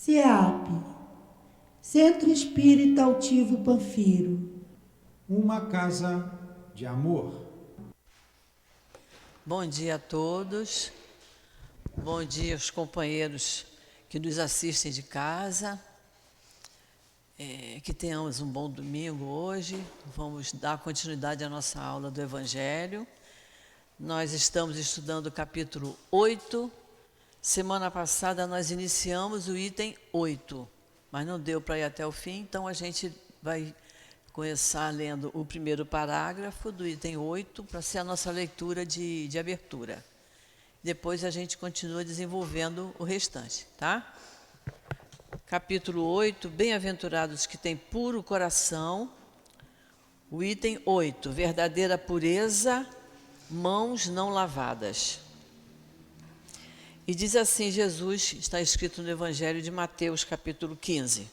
CEAP, Centro Espírita Altivo Panfiro. Uma casa de amor. Bom dia a todos. Bom dia aos companheiros que nos assistem de casa. Que tenhamos um bom domingo hoje. Vamos dar continuidade à nossa aula do Evangelho. Nós estamos estudando o capítulo 8. Semana passada nós iniciamos o item 8, mas não deu para ir até o fim, então a gente vai começar lendo o primeiro parágrafo do item 8 para ser a nossa leitura de abertura. Depois a gente continua desenvolvendo o restante, tá? Capítulo 8, bem-aventurados que têm puro coração. O item 8, verdadeira pureza, mãos não lavadas. E diz assim Jesus, está escrito no Evangelho de Mateus, capítulo 15.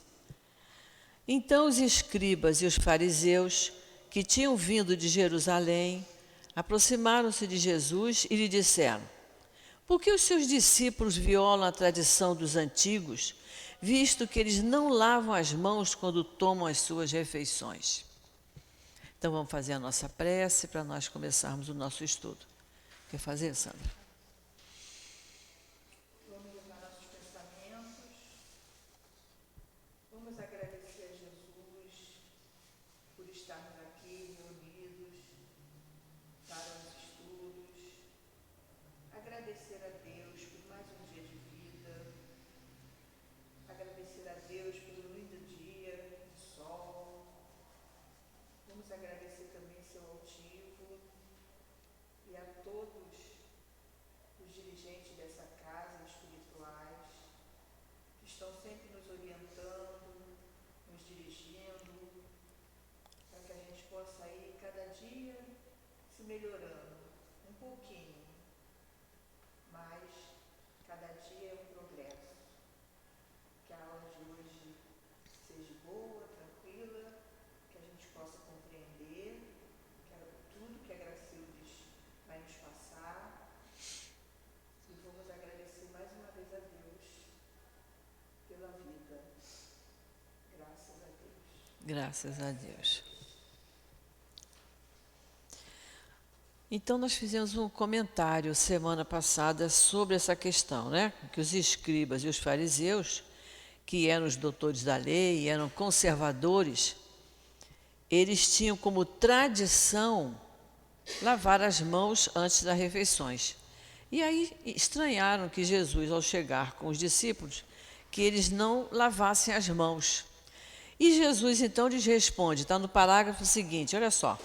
Então os escribas e os fariseus, que tinham vindo de Jerusalém, aproximaram-se de Jesus e lhe disseram: por que os seus discípulos violam a tradição dos antigos, visto que eles não lavam as mãos quando tomam as suas refeições? Então vamos fazer a nossa prece para nós começarmos o nosso estudo. Quer fazer, Sandra? Graças a Deus. Então, nós fizemos um comentário semana passada sobre essa questão, né? Que os escribas e os fariseus, que eram os doutores da lei, eram conservadores, eles tinham como tradição lavar as mãos antes das refeições. E aí estranharam que Jesus, ao chegar com os discípulos, que eles não lavassem as mãos. E Jesus então lhes responde, está no parágrafo seguinte, olha só.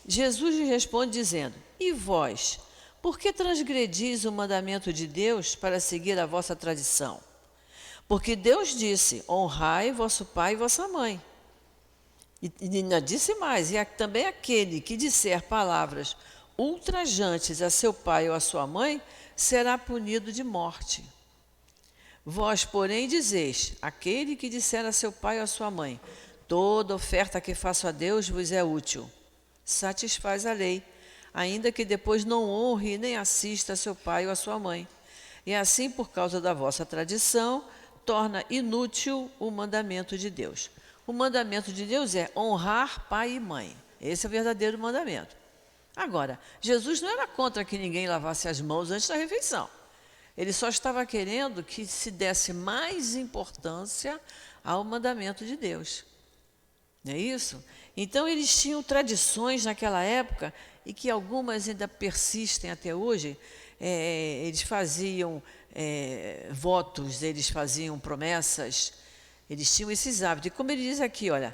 Jesus lhes responde dizendo: e vós, por que transgredis o mandamento de Deus para seguir a vossa tradição? Porque Deus disse: honrai vosso pai e vossa mãe. E ainda disse mais: e também aquele que disser palavras ultrajantes a seu pai ou a sua mãe, será punido de morte. Vós, porém, dizeis: aquele que disser a seu pai ou a sua mãe, toda oferta que faço a Deus vos é útil, satisfaz a lei, ainda que depois não honre nem assista a seu pai ou a sua mãe. E assim, por causa da vossa tradição, torna inútil o mandamento de Deus. O mandamento de Deus é honrar pai e mãe. Esse é o verdadeiro mandamento. Agora, Jesus não era contra que ninguém lavasse as mãos antes da refeição. Ele só estava querendo que se desse mais importância ao mandamento de Deus. Não é isso? Então, eles tinham tradições naquela época e que algumas ainda persistem até hoje. Eles faziam votos, eles faziam promessas, eles tinham esses hábitos. E como ele diz aqui, olha,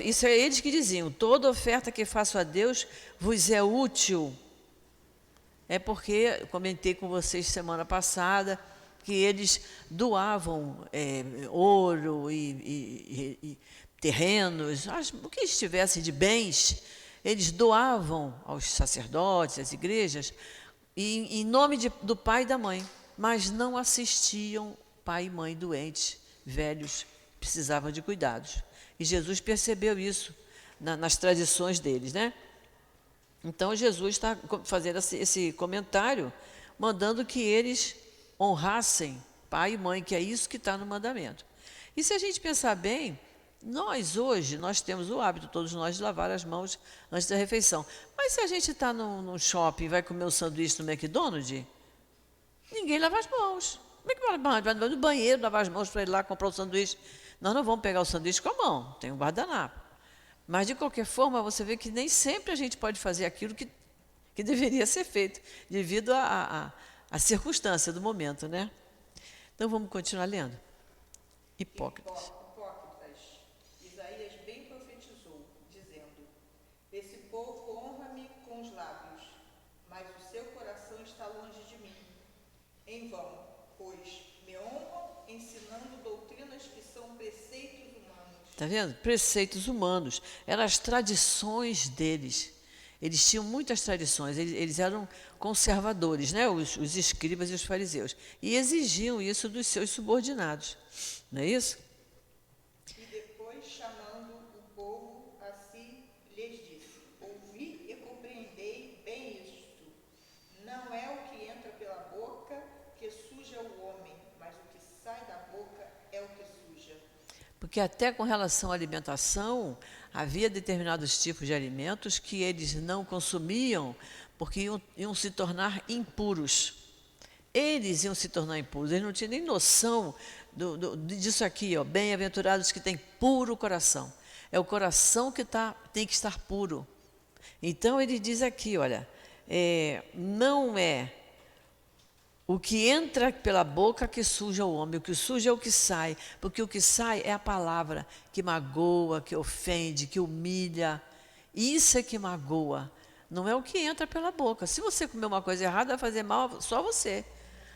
isso é eles que diziam: toda oferta que faço a Deus vos é útil. É porque, comentei com vocês semana passada, que eles doavam ouro e terrenos, o que estivesse de bens, eles doavam aos sacerdotes, às igrejas, em nome do pai e da mãe, mas não assistiam pai e mãe doentes, velhos, precisavam de cuidados. E Jesus percebeu isso nas tradições deles, né? Então, Jesus está fazendo esse comentário, mandando que eles honrassem pai e mãe, que é isso que está no mandamento. E se a gente pensar bem, nós temos o hábito, todos nós, de lavar as mãos antes da refeição. Mas se a gente está num shopping e vai comer um sanduíche no McDonald's, ninguém lava as mãos. Como é que vai no banheiro lavar as mãos para ir lá comprar o sanduíche? Nós não vamos pegar o sanduíche com a mão, tem um guardanapo. Mas, de qualquer forma, você vê que nem sempre a gente pode fazer aquilo que deveria ser feito, devido à circunstância do momento, né? Então, vamos continuar lendo. Hipócritas. Isaías bem profetizou, dizendo: esse povo honra-me com os lábios, mas o seu coração está longe de mim. Em vão, pois me honram ensinando doutrinas que são preceitos humanos. Está vendo? Preceitos humanos. Eram as tradições deles. Eles tinham muitas tradições, eles eram conservadores, né? Os escribas e os fariseus. E exigiam isso dos seus subordinados. Não é isso? E depois, chamando o povo a si, lhes disse: ouvi e compreendei bem isto. Não é o que entra pela boca que suja o homem, mas o que sai da boca é o que suja. Porque até com relação à alimentação, havia determinados tipos de alimentos que eles não consumiam porque iam se tornar impuros. Eles iam se tornar impuros, eles não tinham nem noção disso aqui, ó, bem-aventurados que têm puro coração. É o coração que tem que estar puro. Então ele diz aqui, olha, não é o que entra pela boca que suja o homem, o que suja é o que sai, porque o que sai é a palavra que magoa, que ofende, que humilha. Isso é que magoa, não é o que entra pela boca. Se você comer uma coisa errada, vai fazer mal só você.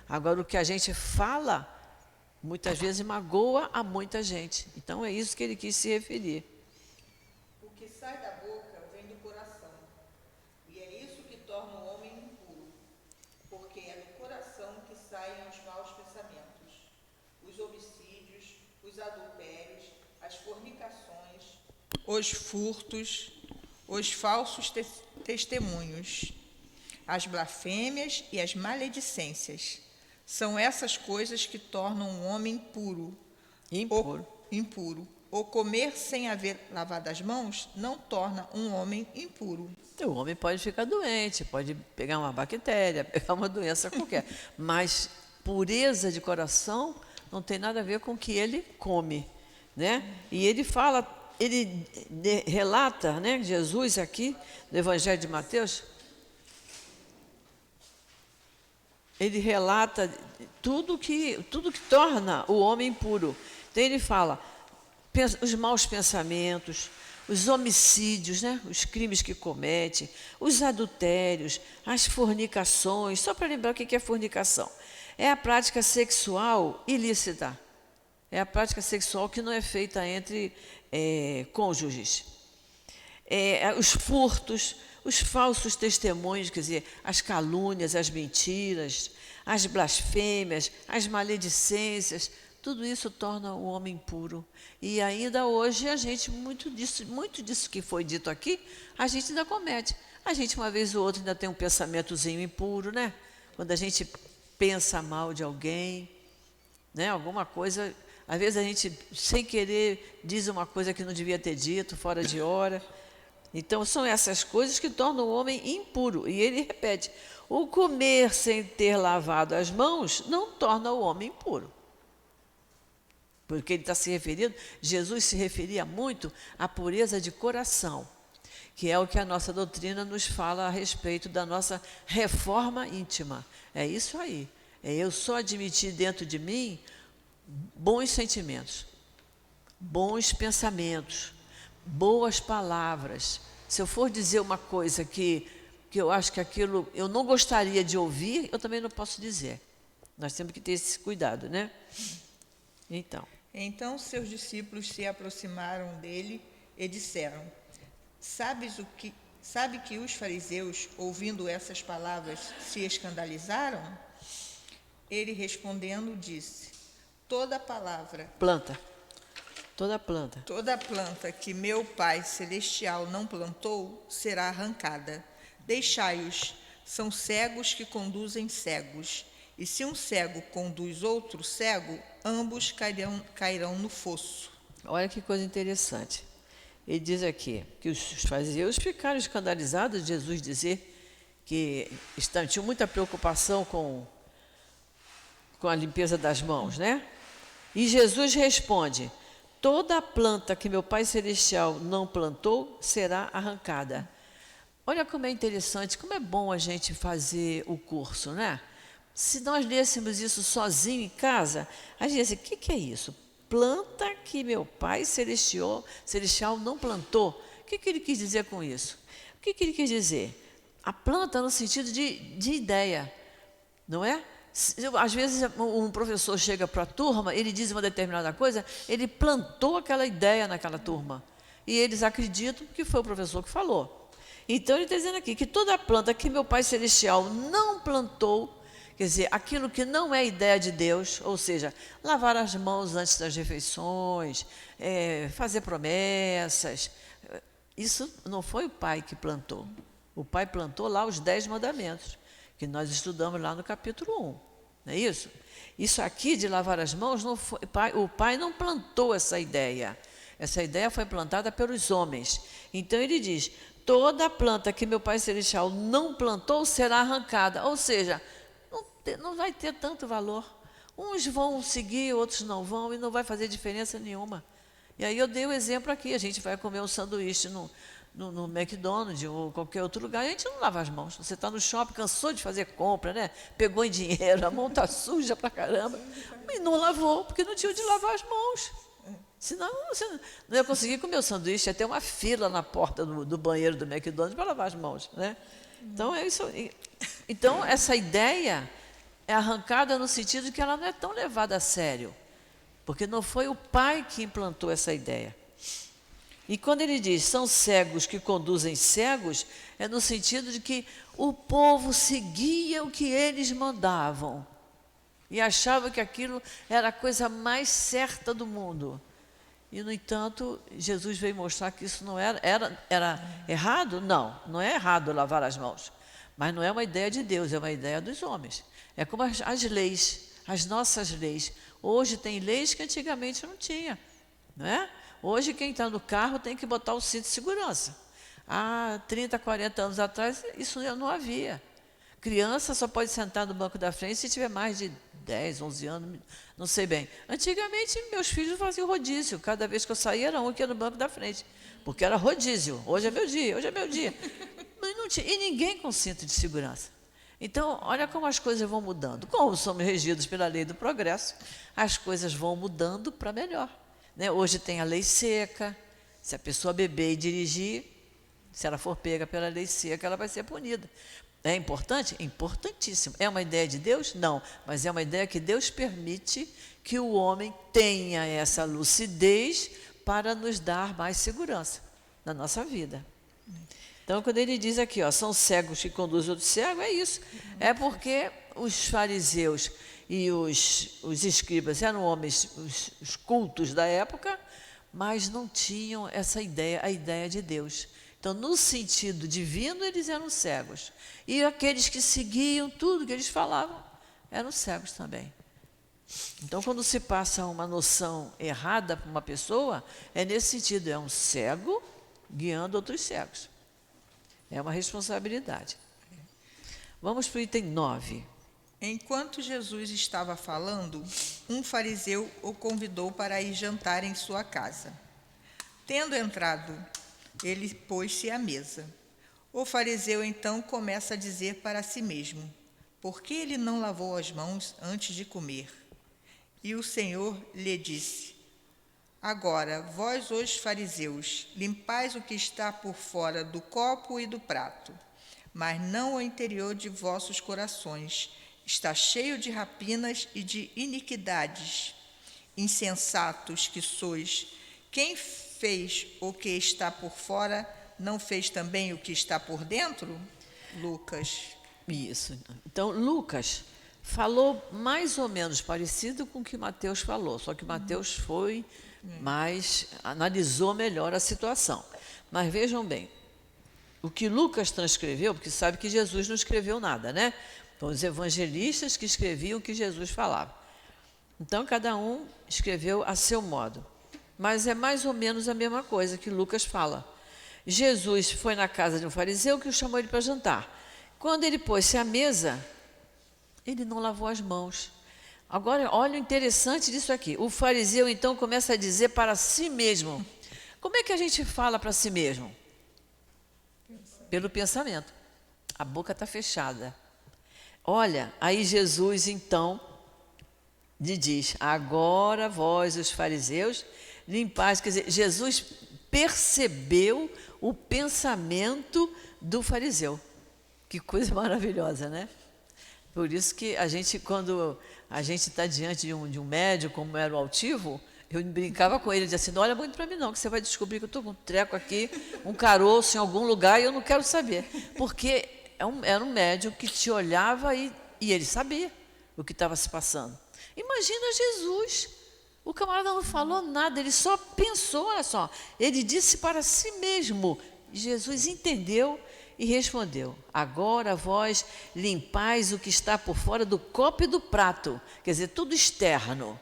Agora, o que a gente fala, muitas vezes magoa a muita gente. Então, é isso que ele quis se referir. O que sai da boca vem do coração, e é isso que torna o homem impuro, porque é do coração que saem os maus pensamentos, os homicídios, os adultérios, as fornicações, os furtos, os falsos testemunhos, as blasfêmias e as maledicências. São essas coisas que tornam um homem impuro. Impuro. O comer sem haver lavado as mãos não torna um homem impuro. Então, o homem pode ficar doente, pode pegar uma bactéria, pegar uma doença qualquer. Mas pureza de coração não tem nada a ver com o que ele come, né? E ele fala, relata, né, Jesus aqui, no Evangelho de Mateus, ele relata tudo que torna o homem impuro. Então ele fala os maus pensamentos, os homicídios, né? Os crimes que comete, os adultérios, as fornicações. Só para lembrar o que é fornicação. É a prática sexual ilícita. É a prática sexual que não é feita entre cônjuges. Os furtos, os falsos testemunhos, quer dizer, as calúnias, as mentiras, as blasfêmias, as maledicências, tudo isso torna o homem impuro. E ainda hoje a gente, muito disso que foi dito aqui, a gente ainda comete. A gente, uma vez ou outra, ainda tem um pensamentozinho impuro, né? Quando a gente pensa mal de alguém, né? Alguma coisa, às vezes a gente, sem querer, diz uma coisa que não devia ter dito, fora de hora. Então, são essas coisas que tornam o homem impuro. E ele repete, o comer sem ter lavado as mãos não torna o homem impuro. Porque ele está se referindo, Jesus se referia muito à pureza de coração, que é o que a nossa doutrina nos fala a respeito da nossa reforma íntima. É isso aí. É eu só admitir dentro de mim bons sentimentos, bons pensamentos, boas palavras. Se eu for dizer uma coisa que eu acho que aquilo eu não gostaria de ouvir, eu também não posso dizer. Nós temos que ter esse cuidado, né? Então seus discípulos se aproximaram dele e disseram: sabe que os fariseus, ouvindo essas palavras, se escandalizaram? Ele respondendo disse: toda planta que meu Pai Celestial não plantou será arrancada. Deixai-os, são cegos que conduzem cegos. E se um cego conduz outro cego, ambos cairão no fosso. Olha que coisa interessante. Ele diz aqui que os fariseus ficaram escandalizados de Jesus dizer que tinham muita preocupação com a limpeza das mãos, né? E Jesus responde: toda planta que meu Pai Celestial não plantou será arrancada. Olha como é interessante, como é bom a gente fazer o curso, né? Se nós lêssemos isso sozinho em casa, a gente ia dizer, o que é isso? Planta que meu Pai Celestial não plantou. O que ele quis dizer com isso? O que ele quis dizer? A planta no sentido de ideia, não é? Às vezes um professor chega para a turma, ele diz uma determinada coisa, ele plantou aquela ideia naquela turma. E eles acreditam que foi o professor que falou. Então ele está dizendo aqui que toda planta que meu Pai Celestial não plantou, quer dizer, aquilo que não é ideia de Deus, ou seja, lavar as mãos antes das refeições, fazer promessas, isso não foi o Pai que plantou. O Pai plantou lá os 10 mandamentos, que nós estudamos lá no capítulo 1, não é isso? Isso aqui de lavar as mãos, o Pai não plantou essa ideia. Essa ideia foi plantada pelos homens. Então ele diz, toda planta que meu Pai Celestial não plantou será arrancada, ou seja, não vai ter tanto valor. Uns vão seguir, outros não vão, e não vai fazer diferença nenhuma. E aí eu dei o exemplo aqui, a gente vai comer um sanduíche no McDonald's ou qualquer outro lugar, a gente não lava as mãos. Você está no shopping, cansou de fazer compra, né? Pegou em dinheiro, a mão está suja pra caramba, e não lavou, porque não tinha onde lavar as mãos. Senão você não ia conseguir comer o sanduíche, ia ter uma fila na porta do banheiro do McDonald's para lavar as mãos, né? Então, é isso. Então, essa ideia é arrancada no sentido de que ela não é tão levada a sério, porque não foi o Pai que implantou essa ideia. E quando ele diz, são cegos que conduzem cegos, é no sentido de que o povo seguia o que eles mandavam e achava que aquilo era a coisa mais certa do mundo. E, no entanto, Jesus veio mostrar que isso não era errado? Não é errado lavar as mãos. Mas não é uma ideia de Deus, é uma ideia dos homens. É como as leis, as nossas leis. Hoje tem leis que antigamente não tinha, não é? Hoje quem está no carro tem que botar o cinto de segurança. Há 30, 40 anos atrás, isso não havia. Criança só pode sentar no banco da frente se tiver mais de 10, 11 anos, não sei bem. Antigamente, meus filhos faziam rodízio. Cada vez que eu saía, era um que ia no banco da frente. Porque era rodízio. Hoje é meu dia, hoje é meu dia. Mas não tinha, e ninguém com cinto de segurança. Então, olha como as coisas vão mudando. Como somos regidos pela lei do progresso, as coisas vão mudando para melhor. Né? Hoje tem a lei seca. Se a pessoa beber e dirigir, se ela for pega pela lei seca, ela vai ser punida. É importante? Importantíssimo. É uma ideia de Deus? Não. Mas é uma ideia que Deus permite que o homem tenha essa lucidez para nos dar mais segurança na nossa vida. Então, quando ele diz aqui, são cegos que conduzem outro cego, é isso. É porque os fariseus e os escribas eram homens, os cultos da época, mas não tinham essa ideia, a ideia de Deus. Então, no sentido divino, eles eram cegos. E aqueles que seguiam tudo que eles falavam, eram cegos também. Então, quando se passa uma noção errada para uma pessoa, é nesse sentido, é um cego guiando outros cegos. É uma responsabilidade. Vamos para o item 9. Enquanto Jesus estava falando, um fariseu o convidou para ir jantar em sua casa. Tendo entrado, ele pôs-se à mesa. O fariseu então começa a dizer para si mesmo, por que ele não lavou as mãos antes de comer? E o Senhor lhe disse, agora, vós os fariseus, limpais o que está por fora do copo e do prato, mas não o interior de vossos corações, está cheio de rapinas e de iniquidades. Insensatos que sois, quem fez o que está por fora, não fez também o que está por dentro? Lucas. Isso. Então, Lucas falou mais ou menos parecido com o que Mateus falou, só que Mateus foi mais, analisou melhor a situação. Mas vejam bem, o que Lucas transcreveu, porque sabe que Jesus não escreveu nada, né? Foram os evangelistas que escreviam o que Jesus falava. Então, cada um escreveu a seu modo. Mas é mais ou menos a mesma coisa que Lucas fala. Jesus foi na casa de um fariseu que o chamou ele para jantar. Quando ele pôs-se à mesa, ele não lavou as mãos. Agora, olha o interessante disso aqui. O fariseu, então, começa a dizer para si mesmo. Como é que a gente fala para si mesmo? Pelo pensamento. A boca está fechada. Olha, aí Jesus, então, lhe diz, agora vós, os fariseus, limpais. Quer dizer, Jesus percebeu o pensamento do fariseu. Que coisa maravilhosa, né? Por isso que a gente, quando a gente está diante de um médium, como era o Altivo, eu brincava com ele, dizia assim, não olha muito para mim não, que você vai descobrir que eu estou com um treco aqui, um caroço em algum lugar e eu não quero saber. Porque era um médium que te olhava e ele sabia o que estava se passando. Imagina Jesus, o camarada não falou nada, ele só pensou, olha só, ele disse para si mesmo, Jesus entendeu e respondeu, agora vós limpais o que está por fora do copo e do prato, quer dizer, tudo externo.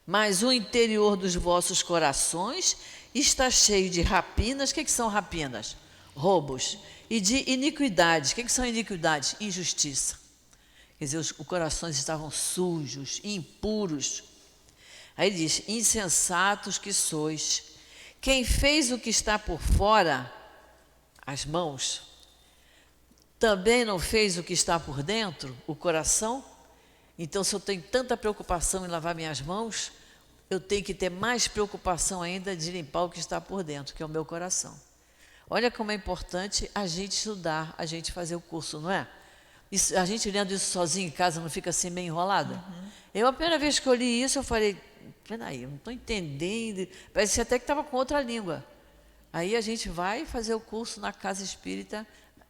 Mas o interior dos vossos corações está cheio de rapinas. O que são rapinas? Roubos. E de iniquidades. O que são iniquidades? Injustiça. Quer dizer, os corações estavam sujos, impuros. Aí ele diz, insensatos que sois. Quem fez o que está por fora, as mãos, também não fez o que está por dentro, o coração? Então, se eu tenho tanta preocupação em lavar minhas mãos, eu tenho que ter mais preocupação ainda de limpar o que está por dentro, que é o meu coração. Olha como é importante a gente estudar, a gente fazer o curso, não é? Isso, a gente lendo isso sozinho em casa não fica assim meio enrolada? Uhum. Eu, a primeira vez que eu li isso, eu falei, peraí, eu não estou entendendo, parecia até que estava com outra língua. Aí a gente vai fazer o curso na casa espírita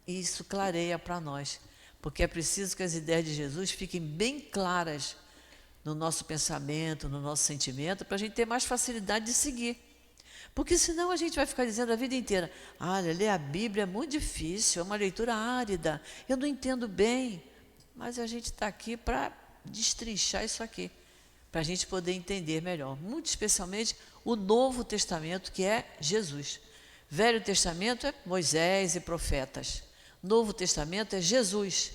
e isso clareia para nós. Porque é preciso que as ideias de Jesus fiquem bem claras no nosso pensamento, no nosso sentimento, para a gente ter mais facilidade de seguir. Porque senão a gente vai ficar dizendo a vida inteira, olha, ler a Bíblia é muito difícil, é uma leitura árida, eu não entendo bem. Mas a gente está aqui para destrinchar isso aqui, para a gente poder entender melhor. Muito especialmente o Novo Testamento, que é Jesus. Velho Testamento é Moisés e profetas. Novo Testamento é Jesus.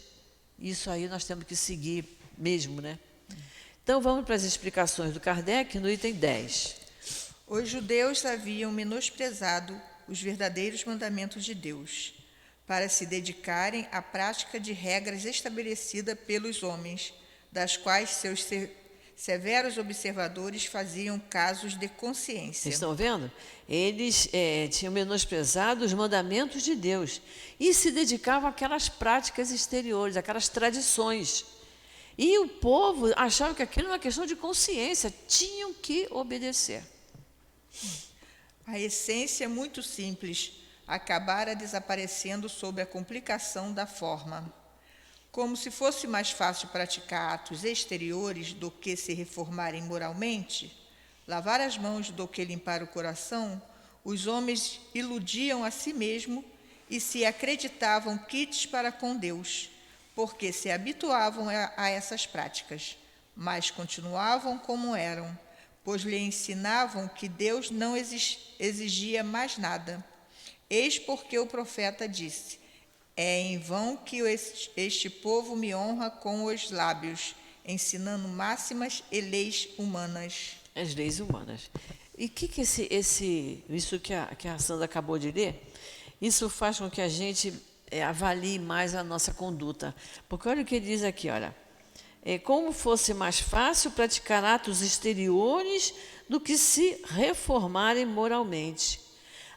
Isso aí nós temos que seguir mesmo, né? Então vamos para as explicações do Kardec no item 10. Os judeus haviam menosprezado os verdadeiros mandamentos de Deus, para se dedicarem à prática de regras estabelecidas pelos homens, das quais seus severos observadores faziam casos de consciência. Vocês estão vendo? Eles tinham menosprezado os mandamentos de Deus e se dedicavam àquelas práticas exteriores, àquelas tradições. E o povo achava que aquilo era uma questão de consciência, tinham que obedecer. A essência é muito simples, acabara desaparecendo sob a complicação da forma. Como se fosse mais fácil praticar atos exteriores do que se reformarem moralmente, lavar as mãos do que limpar o coração, os homens iludiam a si mesmos e se acreditavam quites para com Deus, porque se habituavam a essas práticas, mas continuavam como eram, pois lhe ensinavam que Deus não exigia mais nada. Eis porque o profeta disse, é em vão que este povo me honra com os lábios, ensinando máximas e leis humanas. As leis humanas. E o que isso que a Sandra acabou de ler, isso faz com que a gente avalie mais a nossa conduta. Porque olha o que ele diz aqui, olha. Como fosse mais fácil praticar atos exteriores do que se reformarem moralmente.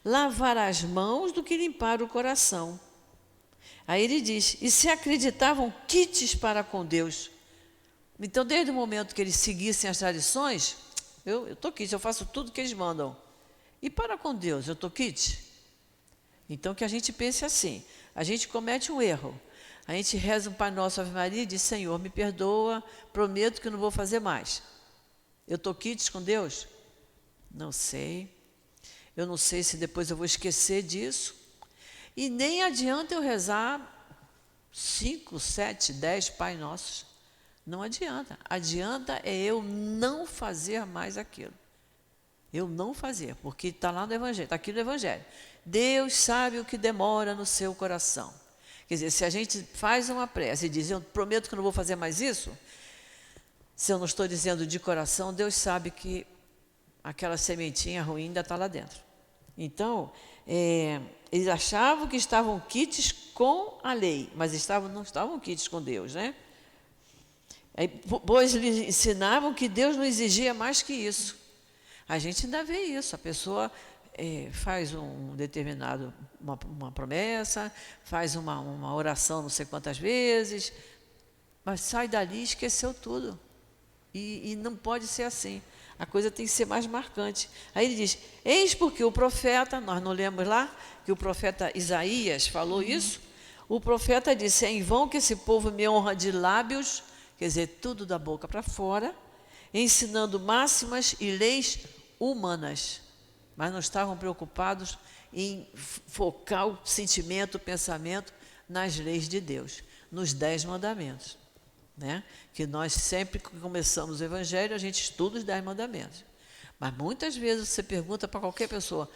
Lavar as mãos do que limpar o coração. Aí ele diz, e se acreditavam quites para com Deus. Então, desde o momento que eles seguissem as tradições, eu estou quite, eu faço tudo que eles mandam. E para com Deus, eu estou quite? Então, que a gente pense assim, a gente comete um erro. A gente reza um Pai Nosso, Ave Maria e diz, Senhor, me perdoa, prometo que não vou fazer mais. Eu estou quites com Deus? Não sei. Eu não sei se depois eu vou esquecer disso. E nem adianta eu rezar 5, 7, 10 Pai Nossos. Não adianta. Adianta é eu não fazer mais aquilo. Eu não fazer, porque está lá no Evangelho, está aqui no Evangelho. Deus sabe o que demora no seu coração. Quer dizer, se a gente faz uma prece e diz, eu prometo que não vou fazer mais isso, se eu não estou dizendo de coração, Deus sabe que aquela sementinha ruim ainda está lá dentro. Então, eles achavam que estavam quites com a lei, mas não estavam quites com Deus, né? Pois lhes ensinavam que Deus não exigia mais que isso. A gente ainda vê isso, a pessoa faz uma promessa, faz uma oração não sei quantas vezes, mas sai dali e esqueceu tudo. E não pode ser assim. A coisa tem que ser mais marcante. Aí ele diz, eis porque o profeta, nós não lemos lá, que o profeta Isaías falou isso, o profeta disse, é em vão que esse povo me honra de lábios, quer dizer, tudo da boca para fora, ensinando máximas e leis humanas, mas não estavam preocupados em focar o sentimento, o pensamento nas leis de Deus, nos 10 mandamentos, né? Que nós sempre que começamos o Evangelho, a gente estuda os 10 mandamentos, mas muitas vezes você pergunta para qualquer pessoa,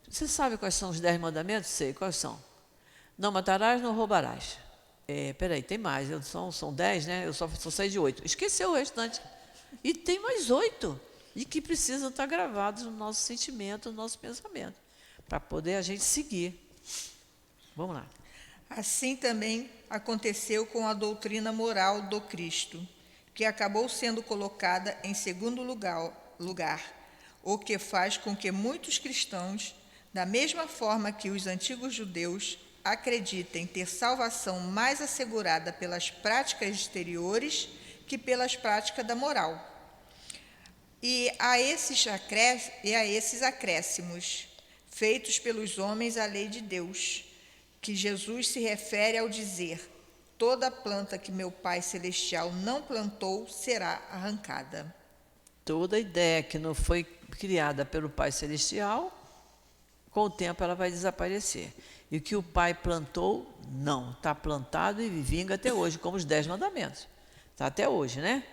você sabe quais são os 10 mandamentos? Sei, quais são? Não matarás, não roubarás. Peraí, tem mais, são 10, né? Eu só sei de 8. Esqueceu o restante. E tem mais 8, e que precisam estar gravados no nosso sentimento, no nosso pensamento, para poder a gente seguir. Vamos lá. Assim também aconteceu com a doutrina moral do Cristo, que acabou sendo colocada em segundo lugar, o que faz com que muitos cristãos, da mesma forma que os antigos judeus, acreditem ter salvação mais assegurada pelas práticas exteriores que pelas práticas da moral. E a esses acréscimos, feitos pelos homens à lei de Deus, que Jesus se refere ao dizer, toda planta que meu Pai Celestial não plantou será arrancada. Toda ideia que não foi criada pelo Pai Celestial, com o tempo ela vai desaparecer. E o que o Pai plantou, não, está plantado e vinga até hoje, como os 10 mandamentos. Está até hoje, né?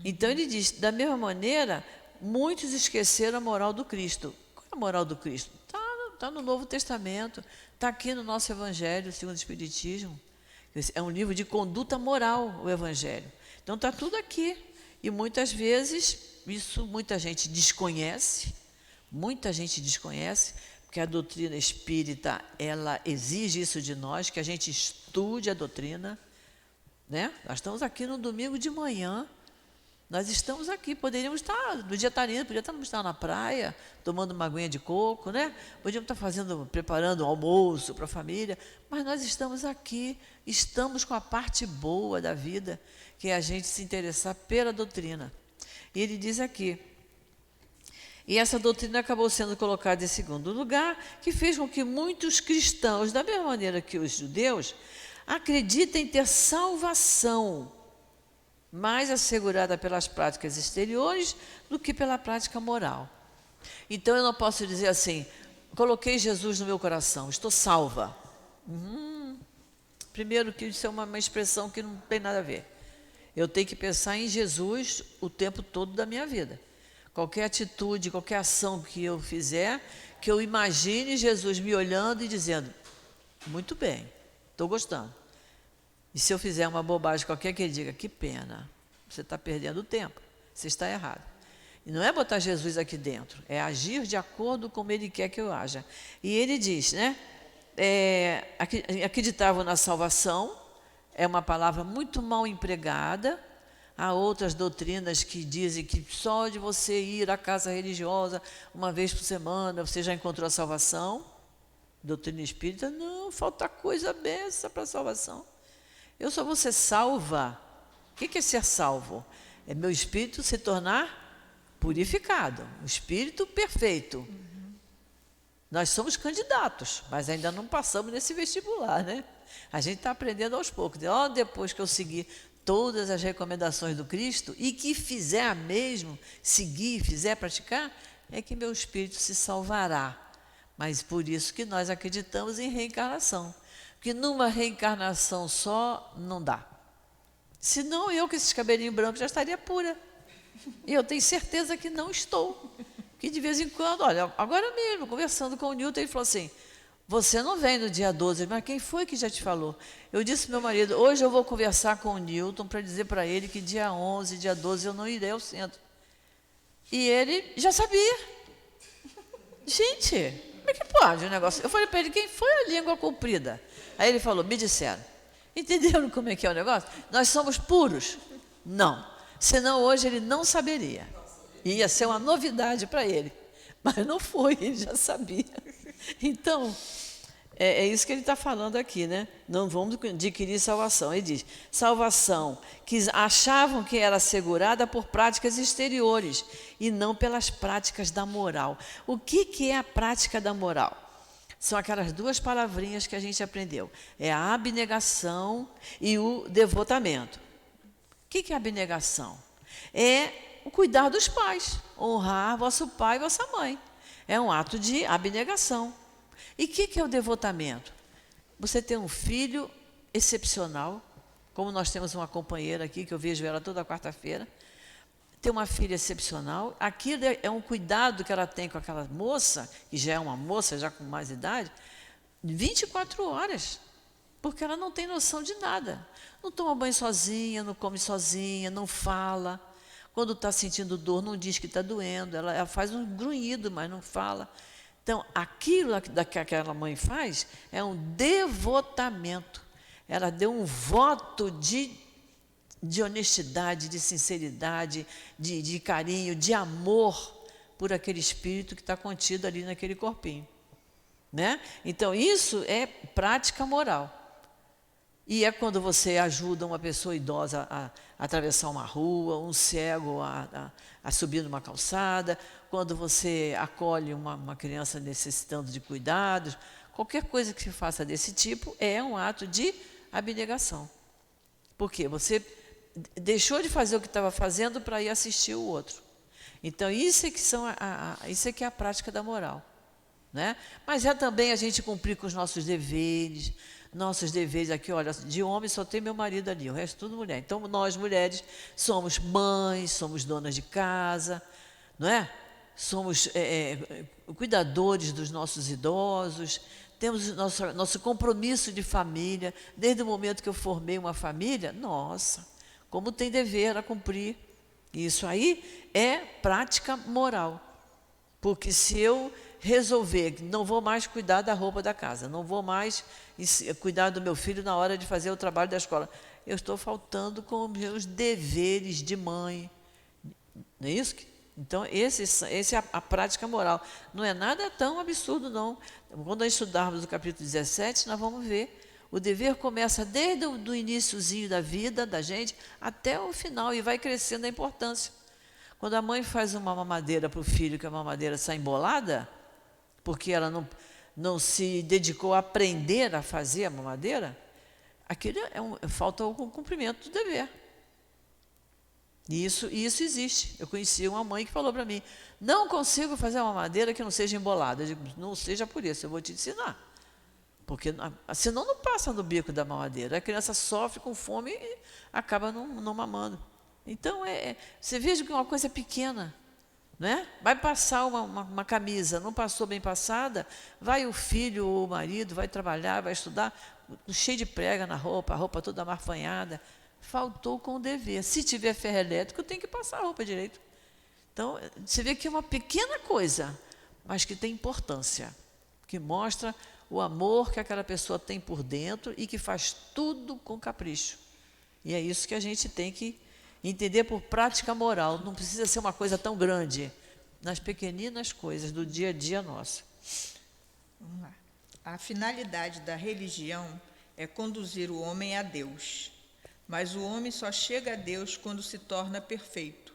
Então ele diz, da mesma maneira, muitos esqueceram a moral do Cristo. Qual é a moral do Cristo? Está no Novo Testamento, está aqui no nosso Evangelho, segundo o Espiritismo. É um livro de conduta moral, o Evangelho. Então está tudo aqui. E muitas vezes, isso muita gente desconhece, porque a doutrina espírita, ela exige isso de nós, que a gente estude a doutrina, né? Nós estamos aqui no domingo de manhã, nós estamos aqui, poderíamos estar, no dia lindo, poderíamos estar na praia, tomando uma aguinha de coco, né? Podíamos estar preparando um almoço para a família, mas nós estamos aqui, estamos com a parte boa da vida, que é a gente se interessar pela doutrina. E ele diz aqui, e essa doutrina acabou sendo colocada em segundo lugar, que fez com que muitos cristãos, da mesma maneira que os judeus, acreditem ter salvação mais assegurada pelas práticas exteriores do que pela prática moral. Então eu não posso dizer assim, coloquei Jesus no meu coração, estou salva. Primeiro que isso é uma expressão que não tem nada a ver. Eu tenho que pensar em Jesus o tempo todo da minha vida. Qualquer atitude, qualquer ação que eu fizer, que eu imagine Jesus me olhando e dizendo, muito bem, estou gostando. E se eu fizer uma bobagem qualquer, que ele diga, que pena, você está perdendo tempo, você está errado. E não é botar Jesus aqui dentro, é agir de acordo com como ele quer que eu haja. E ele diz, né, acreditavam na salvação, é uma palavra muito mal empregada. Há outras doutrinas que dizem que só de você ir à casa religiosa uma vez por semana você já encontrou a salvação. Doutrina espírita, não, falta coisa beça para a salvação. Eu só vou ser salva. O que é ser salvo? É meu espírito se tornar purificado, um espírito perfeito. Nós somos candidatos, mas ainda não passamos nesse vestibular, né? A gente está aprendendo aos poucos. Depois que eu seguir todas as recomendações do Cristo e que fizer mesmo, seguir, fizer praticar, é que meu espírito se salvará. Mas por isso que nós acreditamos em reencarnação. Porque numa reencarnação só não dá. Senão eu com esses cabelinhos brancos já estaria pura. E eu tenho certeza que não estou. Que de vez em quando, olha, agora mesmo, conversando com o Newton, ele falou assim, você não vem no dia 12, mas quem foi que já te falou? Eu disse ao meu marido, hoje eu vou conversar com o Newton para dizer para ele que dia 11, dia 12 eu não irei ao centro. E ele já sabia. Gente, como é que pode o negócio? Eu falei para ele, quem foi a língua comprida? Aí ele falou, me disseram. Entenderam como é que é o negócio? Nós somos puros? Não. Senão hoje ele não saberia. Ia ser uma novidade para ele. Mas não foi, ele já sabia. Então, é isso que ele está falando aqui, né? Não vamos adquirir salvação. Ele diz, salvação que achavam que era assegurada por práticas exteriores e não pelas práticas da moral. O que é a prática da moral? São aquelas duas palavrinhas que a gente aprendeu. É a abnegação e o devotamento. O que é a abnegação? É o cuidar dos pais, honrar vosso pai e vossa mãe. É um ato de abnegação. E o que é o devotamento? Você tem um filho excepcional, como nós temos uma companheira aqui, que eu vejo ela toda quarta-feira, tem uma filha excepcional, aquilo é um cuidado que ela tem com aquela moça, que já é uma moça, já com mais idade, 24 horas, porque ela não tem noção de nada. Não toma banho sozinha, não come sozinha, não fala. Quando está sentindo dor, não diz que está doendo, ela faz um grunhido, mas não fala. Então, aquilo que aquela mãe faz é um devotamento. Ela deu um voto de honestidade, de sinceridade, de carinho, de amor por aquele espírito que está contido ali naquele corpinho. Né? Então, isso é prática moral. E é quando você ajuda uma pessoa idosa a atravessar uma rua, um cego a subir numa calçada, quando você acolhe uma criança necessitando de cuidados, qualquer coisa que se faça desse tipo é um ato de abnegação. Por quê? Você deixou de fazer o que estava fazendo para ir assistir o outro. Então, isso é que é a prática da moral. Né? Mas é também a gente cumprir com os nossos deveres. Nossos deveres aqui, olha, de homem só tem meu marido ali, o resto tudo mulher. Então, nós mulheres somos mães, somos donas de casa, não é? Somos cuidadores dos nossos idosos, temos nosso compromisso de família. Desde o momento que eu formei uma família, nossa, como tem dever a cumprir. Isso aí é prática moral. Porque se eu resolver que não vou mais cuidar da roupa da casa, não vou mais cuidar do meu filho na hora de fazer o trabalho da escola, eu estou faltando com os meus deveres de mãe. Não é isso? Então, esse é a prática moral. Não é nada tão absurdo, não. Quando nós estudarmos o capítulo 17, nós vamos ver. O dever começa desde o iniciozinho da vida da gente até o final e vai crescendo a importância. Quando a mãe faz uma mamadeira para o filho, que a mamadeira sai embolada, porque ela não se dedicou a aprender a fazer a mamadeira, aquilo falta o cumprimento do dever. E isso existe. Eu conheci uma mãe que falou para mim, não consigo fazer uma mamadeira que não seja embolada. Eu digo, não seja por isso, eu vou te ensinar. Porque senão não passa no bico da mamadeira. A criança sofre com fome e acaba não mamando. Então, você veja que é uma coisa pequena. Né? Vai passar uma camisa, não passou bem passada, vai o filho ou o marido, vai trabalhar, vai estudar, cheio de prega na roupa, a roupa toda amarfanhada. Faltou com o dever. Se tiver ferro elétrico, tem que passar a roupa direito. Então, você vê que é uma pequena coisa, mas que tem importância, que mostra o amor que aquela pessoa tem por dentro e que faz tudo com capricho. E é isso que a gente tem que entender por prática moral. Não precisa ser uma coisa tão grande, nas pequeninas coisas do dia a dia nosso. Vamos lá. A finalidade da religião é conduzir o homem a Deus, mas o homem só chega a Deus quando se torna perfeito.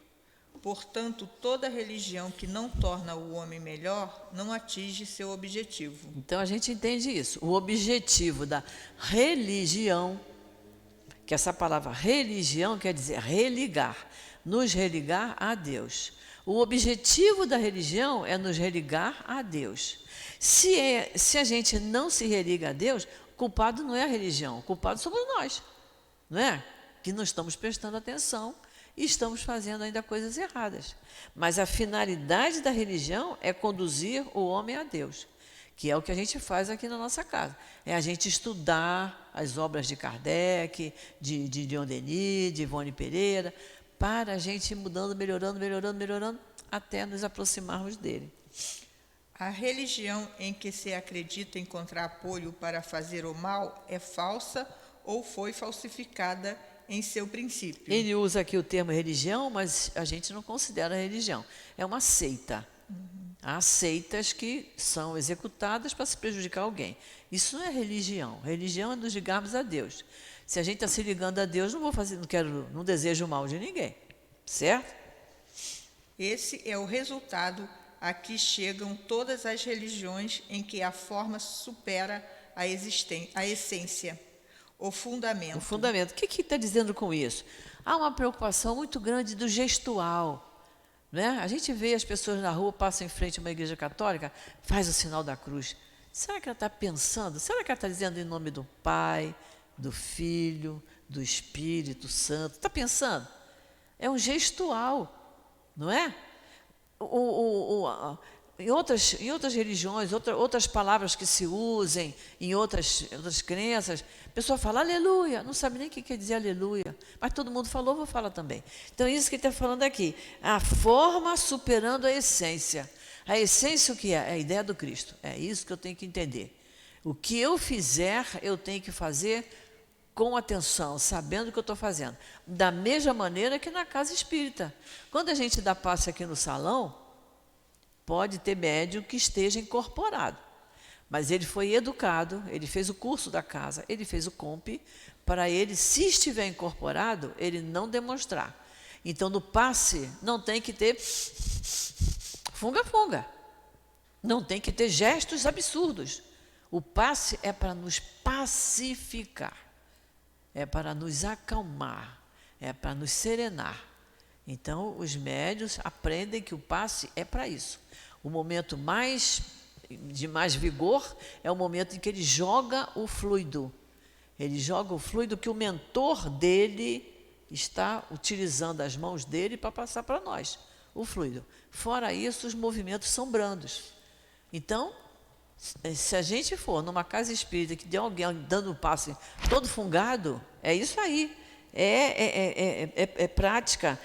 Portanto, toda religião que não torna o homem melhor não atinge seu objetivo. Então, a gente entende isso. O objetivo da religião, que essa palavra religião quer dizer religar, nos religar a Deus. O objetivo da religião é nos religar a Deus. Se a gente não se religa a Deus, culpado não é a religião, o culpado somos nós, não é? Que não estamos prestando atenção e estamos fazendo ainda coisas erradas. Mas a finalidade da religião é conduzir o homem a Deus, que é o que a gente faz aqui na nossa casa. É a gente estudar as obras de Kardec, de Leon Denis, de Ivone Pereira, para a gente ir mudando, melhorando, até nos aproximarmos dele. A religião em que se acredita encontrar apoio para fazer o mal é falsa ou foi falsificada em seu princípio. Ele usa aqui o termo religião, mas a gente não considera religião. É uma seita. Há seitas que são executadas para se prejudicar alguém. Isso não é religião. Religião é nos ligarmos a Deus. Se a gente está se ligando a Deus, não desejo o mal de ninguém. Certo? Esse é o resultado a que chegam todas as religiões em que a forma supera a essência, o fundamento. O fundamento. O que está dizendo com isso? Há uma preocupação muito grande do gestual. Né? A gente vê as pessoas na rua, passam em frente a uma igreja católica, faz o sinal da cruz. Será que ela está pensando? Será que ela está dizendo em nome do Pai, do Filho, do Espírito Santo? Está pensando? É um gestual, não é? Em outras religiões, outras palavras que se usem, em outras crenças, a pessoa fala aleluia, não sabe nem o que quer dizer aleluia, mas todo mundo falou, vou falar também. Então, isso que ele está falando aqui, a forma superando a essência. A essência o que é? É a ideia do Cristo, é isso que eu tenho que entender. O que eu fizer, eu tenho que fazer com atenção, sabendo o que eu estou fazendo. Da mesma maneira que na casa espírita. Quando a gente dá passe aqui no salão, pode ter médium que esteja incorporado. Mas ele foi educado, ele fez o curso da casa, ele fez o COMP, para ele, se estiver incorporado, ele não demonstrar. Então, no passe, não tem que ter funga-funga. Não tem que ter gestos absurdos. O passe é para nos pacificar. É para nos acalmar, é para nos serenar. Então, os médiuns aprendem que o passe é para isso. O momento de mais vigor é o momento em que ele joga o fluido. Ele joga o fluido que o mentor dele está utilizando as mãos dele para passar para nós, o fluido. Fora isso, os movimentos são brandos. Então, se a gente for numa casa espírita que tem alguém dando um passe todo fungado, é isso aí. É prática,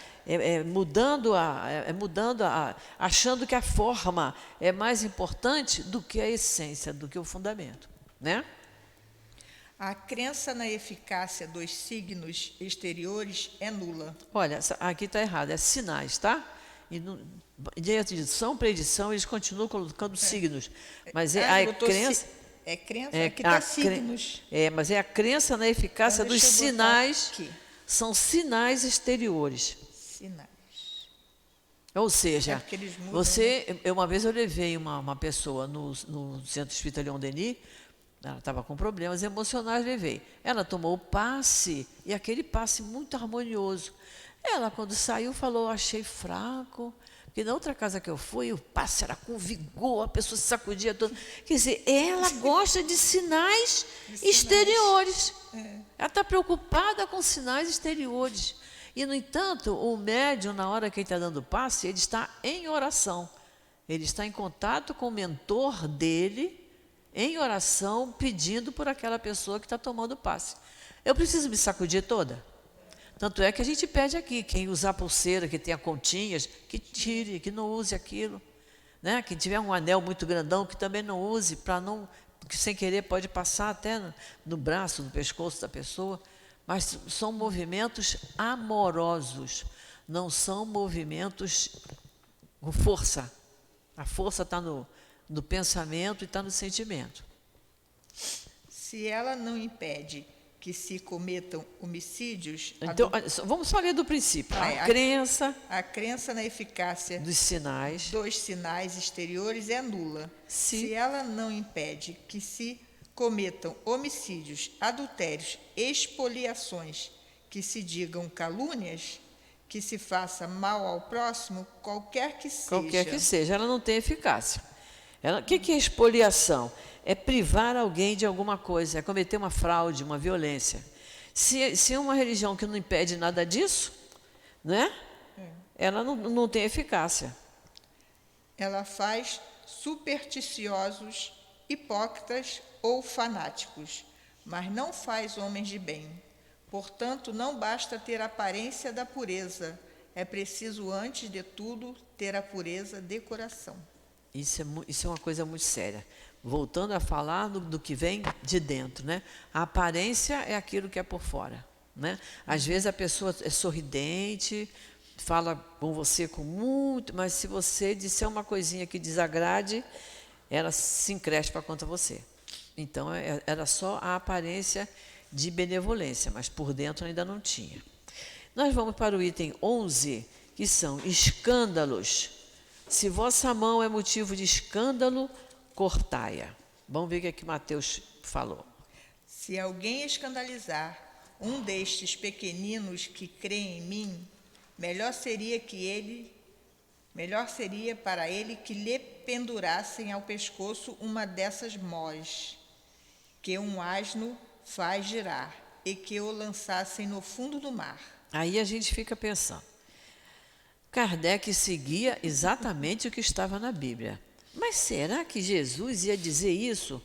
achando que a forma é mais importante do que a essência, do que o fundamento, né? A crença na eficácia dos signos exteriores é nula. Olha, aqui está errado, é sinais, tá? E de edição para edição eles continuam colocando signos, mas a crença... É crença que está signos. Mas é a crença na eficácia Então, dos sinais, são sinais exteriores. Sinais. Ou seja, Eles mudam, né? Uma vez eu levei uma pessoa no Centro Espírita Leon Denis, ela estava com problemas emocionais, levei. Ela tomou o passe, e aquele passe muito harmonioso. Ela, quando saiu, falou, achei fraco, porque na outra casa que eu fui, o passe era com vigor, a pessoa se sacudia toda. Quer dizer, ela gosta de sinais exteriores. Ela está preocupada com sinais exteriores. E, no entanto, o médium, na hora que ele está dando passe, ele está em oração. Ele está em contato com o mentor dele, em oração, pedindo por aquela pessoa que está tomando passe. Eu preciso me sacudir toda? Tanto é que a gente pede aqui, quem usar pulseira, que tenha continhas, que tire, que não use aquilo. Né? Quem tiver um anel muito grandão, que também não use, para não, porque sem querer pode passar até no braço, no pescoço da pessoa. Mas são movimentos amorosos, não são movimentos com força. A força está no pensamento e está no sentimento. Se ela não impede que se cometam homicídios... Então, vamos só ler do princípio. A crença na eficácia dos sinais exteriores é nula. Se ela não impede que se cometam homicídios, adultérios, expoliações, que se digam calúnias, que se faça mal ao próximo, qualquer que seja. Qualquer que seja, ela não tem eficácia. O que é expoliação? É privar alguém de alguma coisa, é cometer uma fraude, uma violência. Se é uma religião que não impede nada disso, né? Ela não tem eficácia. Ela faz supersticiosos, hipócritas ou fanáticos, mas não faz homens de bem. Portanto, não basta ter a aparência da pureza, é preciso, antes de tudo, ter a pureza de coração. Isso é uma coisa muito séria. Voltando a falar do que vem de dentro, né? A aparência é aquilo que é por fora, né? Às vezes a pessoa é sorridente, fala com você com muito, mas se você disser uma coisinha que desagrade, ela se encrespa contra você. Então, era só a aparência de benevolência, mas por dentro ainda não tinha. Nós vamos para o item 11, que são escândalos. Se vossa mão é motivo de escândalo, cortai-a. Vamos ver o que Mateus falou. Se alguém escandalizar um destes pequeninos que creem em mim, melhor seria para ele que lhe pendurassem ao pescoço uma dessas mós, que um asno faz girar, e que o lançassem no fundo do mar. Aí a gente fica pensando. Kardec seguia exatamente o que estava na Bíblia. Mas será que Jesus ia dizer isso?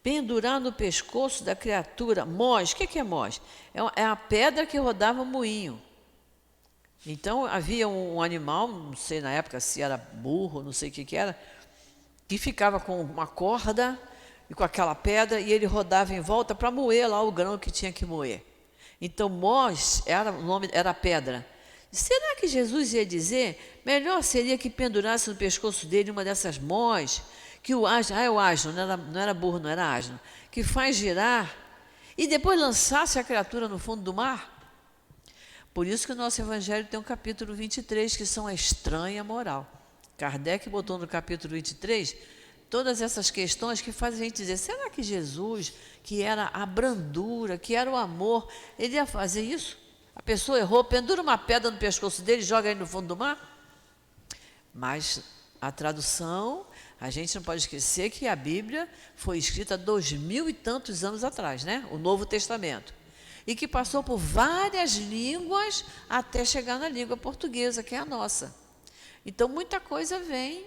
Pendurar no pescoço da criatura, mós, o que é mós? É a pedra que rodava o moinho. Então, havia um animal, não sei na época se era burro, não sei o que era, que ficava com uma corda e com aquela pedra, e ele rodava em volta para moer lá o grão que tinha que moer. Então, mós, o nome era pedra. Será que Jesus ia dizer, melhor seria que pendurasse no pescoço dele uma dessas mós, que o asno, é o asno, não era burro, não era asno, que faz girar, e depois lançasse a criatura no fundo do mar? Por isso que o nosso Evangelho tem um capítulo 23, que são a estranha moral. Kardec botou no capítulo 23 todas essas questões que fazem a gente dizer, será que Jesus, que era a brandura, que era o amor, ele ia fazer isso? A pessoa errou, pendura uma pedra no pescoço dele e joga ele no fundo do mar? Mas a tradução, a gente não pode esquecer que a Bíblia foi escrita 2000 e tantos anos atrás, né? O Novo Testamento. E que passou por várias línguas até chegar na língua portuguesa, que é a nossa. Então, muita coisa vem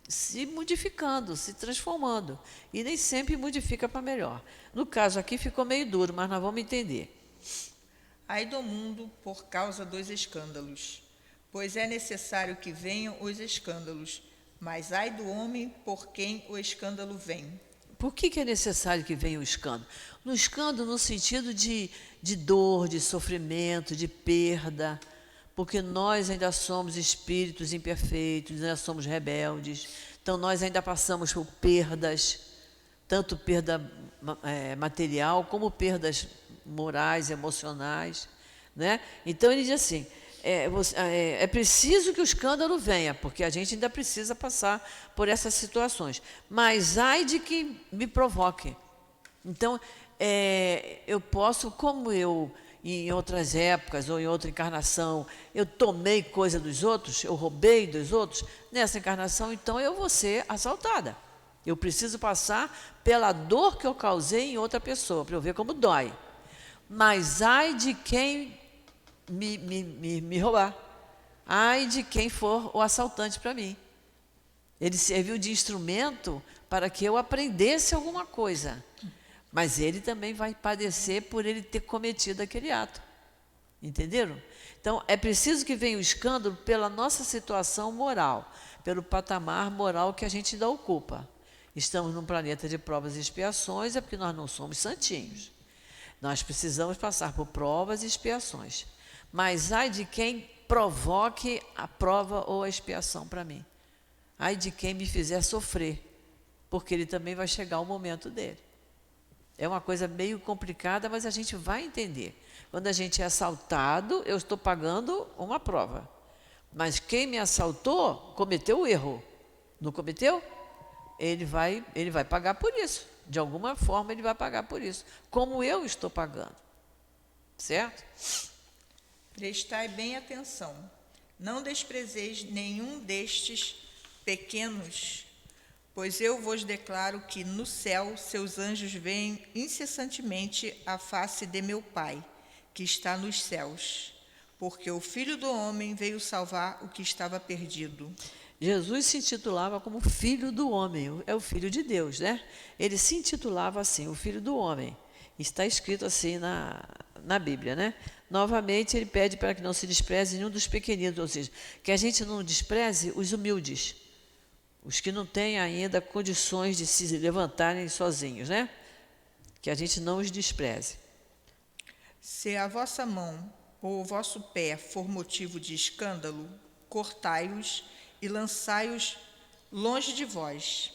se modificando, se transformando. E nem sempre modifica para melhor. No caso aqui ficou meio duro, mas nós vamos entender. Ai do mundo por causa dos escândalos, pois é necessário que venham os escândalos, mas ai do homem por quem o escândalo vem. Por que é necessário que venha o escândalo? No escândalo, no sentido de dor, de sofrimento, de perda, porque nós ainda somos espíritos imperfeitos, ainda somos rebeldes, então nós ainda passamos por perdas, tanto perda material como perdas morais, emocionais, né? Então ele diz assim, é preciso que o escândalo venha, porque a gente ainda precisa passar por essas situações, mas ai de que me provoque. Então, eu posso, como eu, em outras épocas ou em outra encarnação, eu tomei coisa dos outros, eu roubei dos outros, nessa encarnação, então eu vou ser assaltada. Eu preciso passar pela dor que eu causei em outra pessoa, para eu ver como dói. Mas ai de quem me roubar. Ai de quem for o assaltante para mim. Ele serviu de instrumento para que eu aprendesse alguma coisa. Mas ele também vai padecer por ele ter cometido aquele ato. Entenderam? Então, é preciso que venha o escândalo pela nossa situação moral, pelo patamar moral que a gente ainda ocupa. Estamos num planeta de provas e expiações, é porque nós não somos santinhos. Nós precisamos passar por provas e expiações. Mas ai de quem provoque a prova ou a expiação para mim. Ai de quem me fizer sofrer, porque ele também vai chegar o momento dele. É uma coisa meio complicada, mas a gente vai entender. Quando a gente é assaltado, eu estou pagando uma prova. Mas quem me assaltou cometeu o erro. Não cometeu? Ele vai pagar por isso. De alguma forma, ele vai pagar por isso. Como eu estou pagando. Certo? Prestai bem atenção. Não desprezeis nenhum destes pequenos, Pois eu vos declaro que no céu seus anjos veem incessantemente a face de meu Pai, que está nos céus, porque o Filho do Homem veio salvar o que estava perdido. Jesus se intitulava como Filho do Homem, é o Filho de Deus, né? Ele se intitulava assim, o Filho do Homem. Está escrito assim na Bíblia, né? Novamente, ele pede para que não se despreze nenhum dos pequeninos, ou seja, que a gente não despreze os humildes, os que não têm ainda condições de se levantarem sozinhos, né? Que a gente não os despreze. Se a vossa mão ou o vosso pé for motivo de escândalo, cortai-os e lançai-os longe de vós.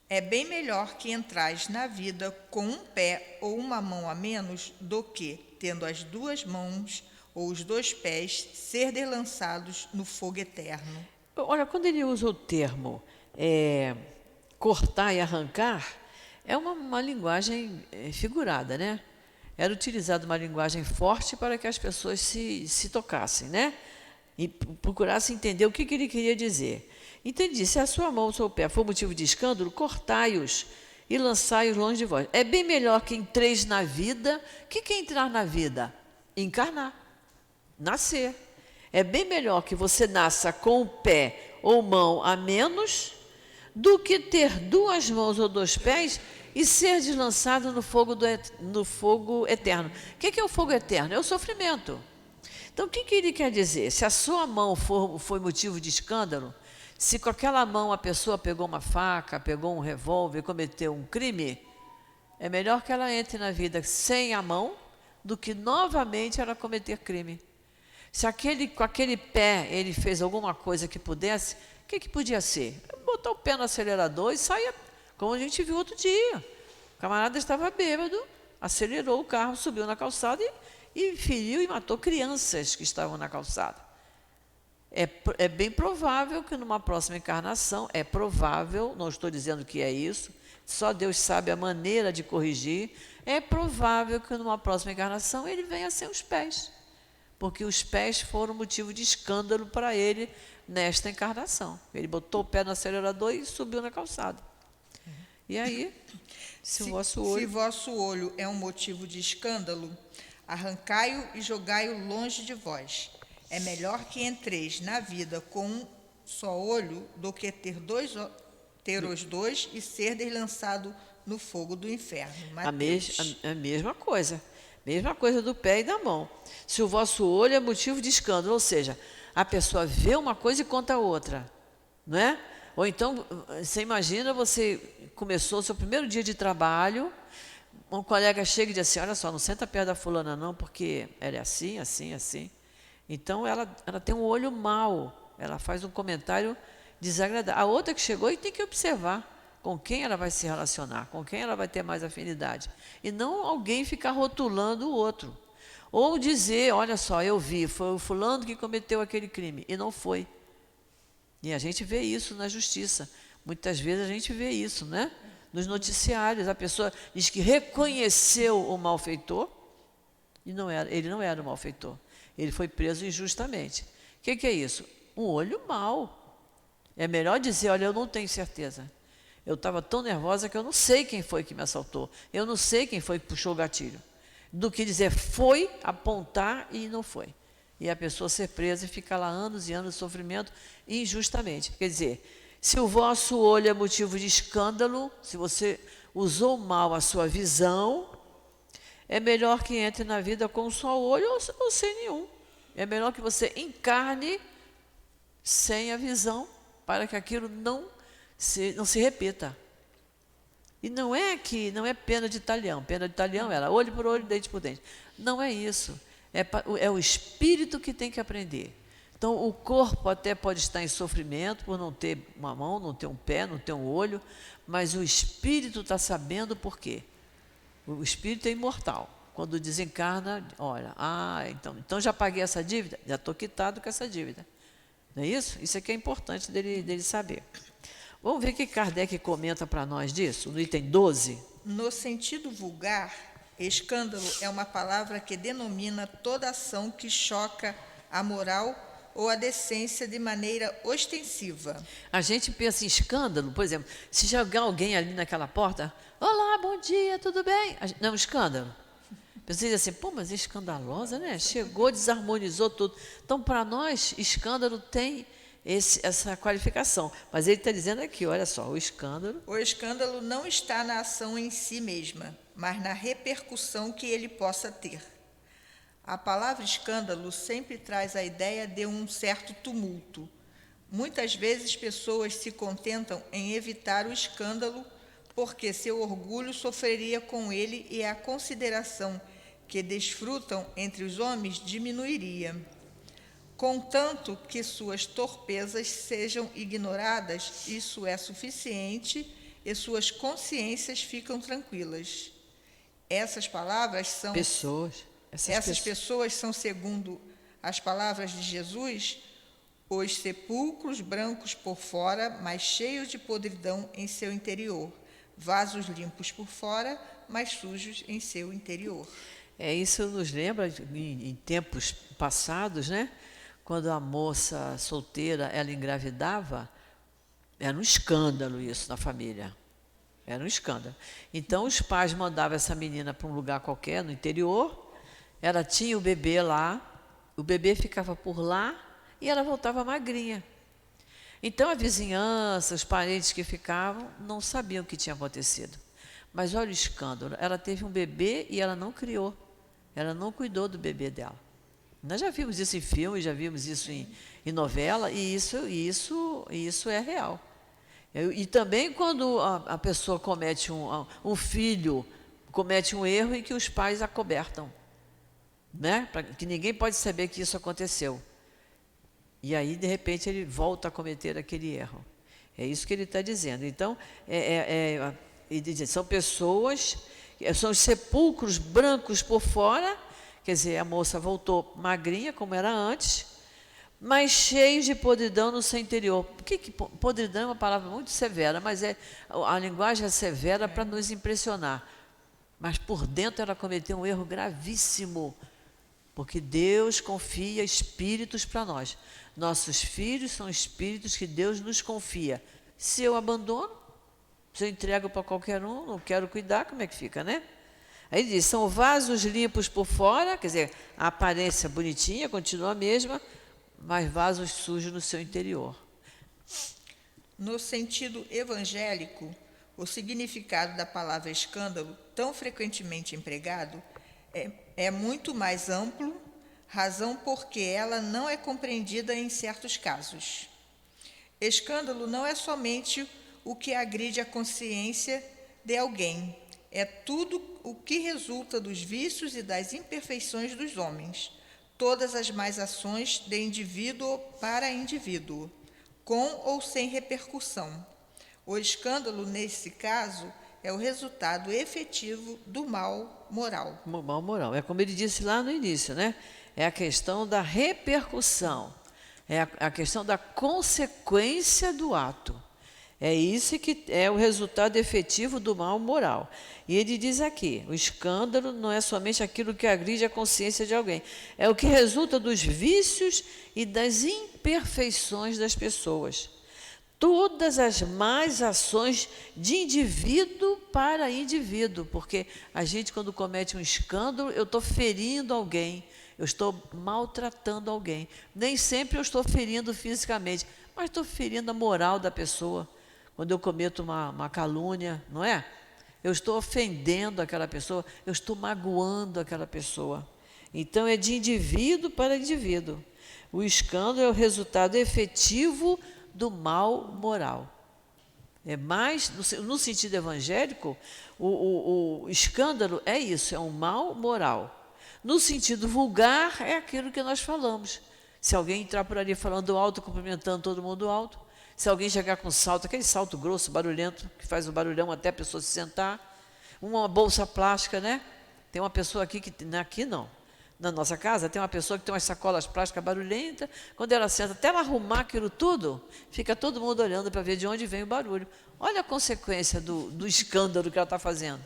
É bem melhor que entrais na vida com um pé ou uma mão a menos do que, tendo as duas mãos ou os dois pés, serdes lançados no fogo eterno. Olha, quando ele usa o termo cortar e arrancar, é uma linguagem figurada, né? Era utilizada uma linguagem forte para que as pessoas se tocassem, né? E procurassem entender o que ele queria dizer. Então ele disse, se a sua mão ou o seu pé for motivo de escândalo, cortai-os e lançai-os longe de vós. É bem melhor que entreis na vida. O que é entrar na vida? Encarnar, nascer. É bem melhor que você nasça com o pé ou mão a menos do que ter duas mãos ou dois pés e ser lançado no fogo eterno. O que é o fogo eterno? É o sofrimento. Então, o que ele quer dizer? Se a sua mão foi motivo de escândalo, se com aquela mão a pessoa pegou uma faca, pegou um revólver, cometeu um crime, é melhor que ela entre na vida sem a mão do que novamente ela cometer crime. Se com aquele pé ele fez alguma coisa que pudesse, o que podia ser? Botar o pé no acelerador e sair, como a gente viu outro dia. O camarada estava bêbado, acelerou o carro, subiu na calçada e feriu e matou crianças que estavam na calçada. É bem provável que numa próxima encarnação, é provável, não estou dizendo que é isso, só Deus sabe a maneira de corrigir, é provável que numa próxima encarnação ele venha sem os pés, porque os pés foram motivo de escândalo para ele nesta encarnação. Ele botou o pé no acelerador e subiu na calçada. E aí, se vosso olho é um motivo de escândalo, arrancai-o e jogai-o longe de vós. É melhor que entreis na vida com um só olho do que ter os dois e serdes lançado no fogo do inferno. A mesma coisa do pé e da mão. Se o vosso olho é motivo de escândalo, ou seja, a pessoa vê uma coisa e conta a outra, não é? Ou então, você imagina, você começou o seu primeiro dia de trabalho, um colega chega e diz assim, olha só, não senta perto da fulana não, porque ela é assim, assim, assim. Então, ela tem um olho mau, ela faz um comentário desagradável. A outra que chegou e tem que observar com quem ela vai se relacionar, com quem ela vai ter mais afinidade. E não alguém ficar rotulando o outro. Ou dizer, olha só, eu vi, foi o fulano que cometeu aquele crime, e não foi. E a gente vê isso na justiça. Muitas vezes a gente vê isso, né? Nos noticiários, a pessoa diz que reconheceu o malfeitor, e ele não era o malfeitor. Ele foi preso injustamente. O que é isso? Um olho mau. É melhor dizer, olha, eu não tenho certeza. Eu estava tão nervosa que eu não sei quem foi que me assaltou. Eu não sei quem foi que puxou o gatilho. Do que dizer foi, apontar e não foi. E a pessoa ser presa e ficar lá anos e anos de sofrimento injustamente. Quer dizer, se o vosso olho é motivo de escândalo, se você usou mal a sua visão, é melhor que entre na vida com um só olho ou sem nenhum. É melhor que você encarne sem a visão, para que aquilo não se repita. E não é pena de talhão. Pena de talhão era olho por olho, dente por dente. Não é isso. É o espírito que tem que aprender. Então, o corpo até pode estar em sofrimento por não ter uma mão, não ter um pé, não ter um olho, mas o espírito está sabendo por quê. O espírito é imortal. Quando desencarna, olha, então já paguei essa dívida, já estou quitado com essa dívida. Não é isso? Isso aqui é importante dele saber. Vamos ver o que Kardec comenta para nós disso, no item 12. No sentido vulgar, escândalo é uma palavra que denomina toda ação que choca a moral ou a decência de maneira ostensiva. A gente pensa em escândalo, por exemplo, se jogar alguém ali naquela porta, olá, bom dia, tudo bem? Não é um escândalo. A pessoa diz assim, pô, mas é escandalosa, né? Chegou, desarmonizou tudo. Então, para nós, escândalo tem essa qualificação. Mas ele está dizendo aqui, olha só, o escândalo... O escândalo não está na ação em si mesma, mas na repercussão que ele possa ter. A palavra escândalo sempre traz a ideia de um certo tumulto. Muitas vezes pessoas se contentam em evitar o escândalo porque seu orgulho sofreria com ele e a consideração que desfrutam entre os homens diminuiria. Contanto que suas torpezas sejam ignoradas, isso é suficiente e suas consciências ficam tranquilas. Essas palavras são... Essas pessoas são, segundo as palavras de Jesus, os sepulcros brancos por fora, mas cheios de podridão em seu interior, vasos limpos por fora, mas sujos em seu interior. Isso nos lembra, em tempos passados, né? Quando a moça solteira, ela engravidava, era um escândalo isso na família. Era um escândalo. Então, os pais mandavam essa menina para um lugar qualquer, no interior, ela tinha o bebê lá, o bebê ficava por lá e ela voltava magrinha. Então, a vizinhança, os parentes que ficavam, não sabiam o que tinha acontecido. Mas olha o escândalo, ela teve um bebê e ela não criou, ela não cuidou do bebê dela. Nós já vimos isso em filmes, já vimos isso em novela, e isso é real. E também quando a pessoa comete um filho, comete um erro e que os pais acobertam, né? Que ninguém pode saber que isso aconteceu. E aí, de repente, ele volta a cometer aquele erro. É isso que ele está dizendo. Então, ele diz, são pessoas, são os sepulcros brancos por fora. Quer dizer, a moça voltou magrinha, como era antes, mas cheia de podridão no seu interior. Podridão é uma palavra muito severa, mas a linguagem é severa para nos impressionar. Mas por dentro ela cometeu um erro gravíssimo, porque Deus confia espíritos para nós. Nossos filhos são espíritos que Deus nos confia. Se eu abandono, se eu entrego para qualquer um, não quero cuidar, como é que fica, né? Aí diz, são vasos limpos por fora, quer dizer, a aparência bonitinha continua a mesma, mas vasos sujos no seu interior. No sentido evangélico, o significado da palavra escândalo, tão frequentemente empregado, é muito mais amplo, razão porque ela não é compreendida em certos casos. Escândalo não é somente o que agride a consciência de alguém, é tudo o que resulta dos vícios e das imperfeições dos homens, todas as más ações de indivíduo para indivíduo, com ou sem repercussão. O escândalo, nesse caso, é o resultado efetivo do mal moral. O mal moral. É como ele disse lá no início, né? É a questão da repercussão, é a questão da consequência do ato. É isso que é o resultado efetivo do mal moral. E ele diz aqui, o escândalo não é somente aquilo que agride a consciência de alguém, é o que resulta dos vícios e das imperfeições das pessoas. Todas as más ações de indivíduo para indivíduo, porque a gente, quando comete um escândalo, eu estou ferindo alguém, eu estou maltratando alguém. Nem sempre eu estou ferindo fisicamente, mas estou ferindo a moral da pessoa. Quando eu cometo uma calúnia, não é? Eu estou ofendendo aquela pessoa, eu estou magoando aquela pessoa. Então, é de indivíduo para indivíduo. O escândalo é o resultado efetivo do mal moral. É mais, no sentido evangélico, o escândalo é isso, é um mal moral. No sentido vulgar, é aquilo que nós falamos. Se alguém entrar por ali falando alto, cumprimentando todo mundo alto, se alguém chegar com salto, aquele salto grosso, barulhento, que faz um barulhão até a pessoa se sentar, uma bolsa plástica, né? Tem uma pessoa aqui aqui não, na nossa casa, tem uma pessoa que tem umas sacolas plásticas barulhentas, quando ela senta, até ela arrumar aquilo tudo, fica todo mundo olhando para ver de onde vem o barulho. Olha a consequência do escândalo que ela está fazendo.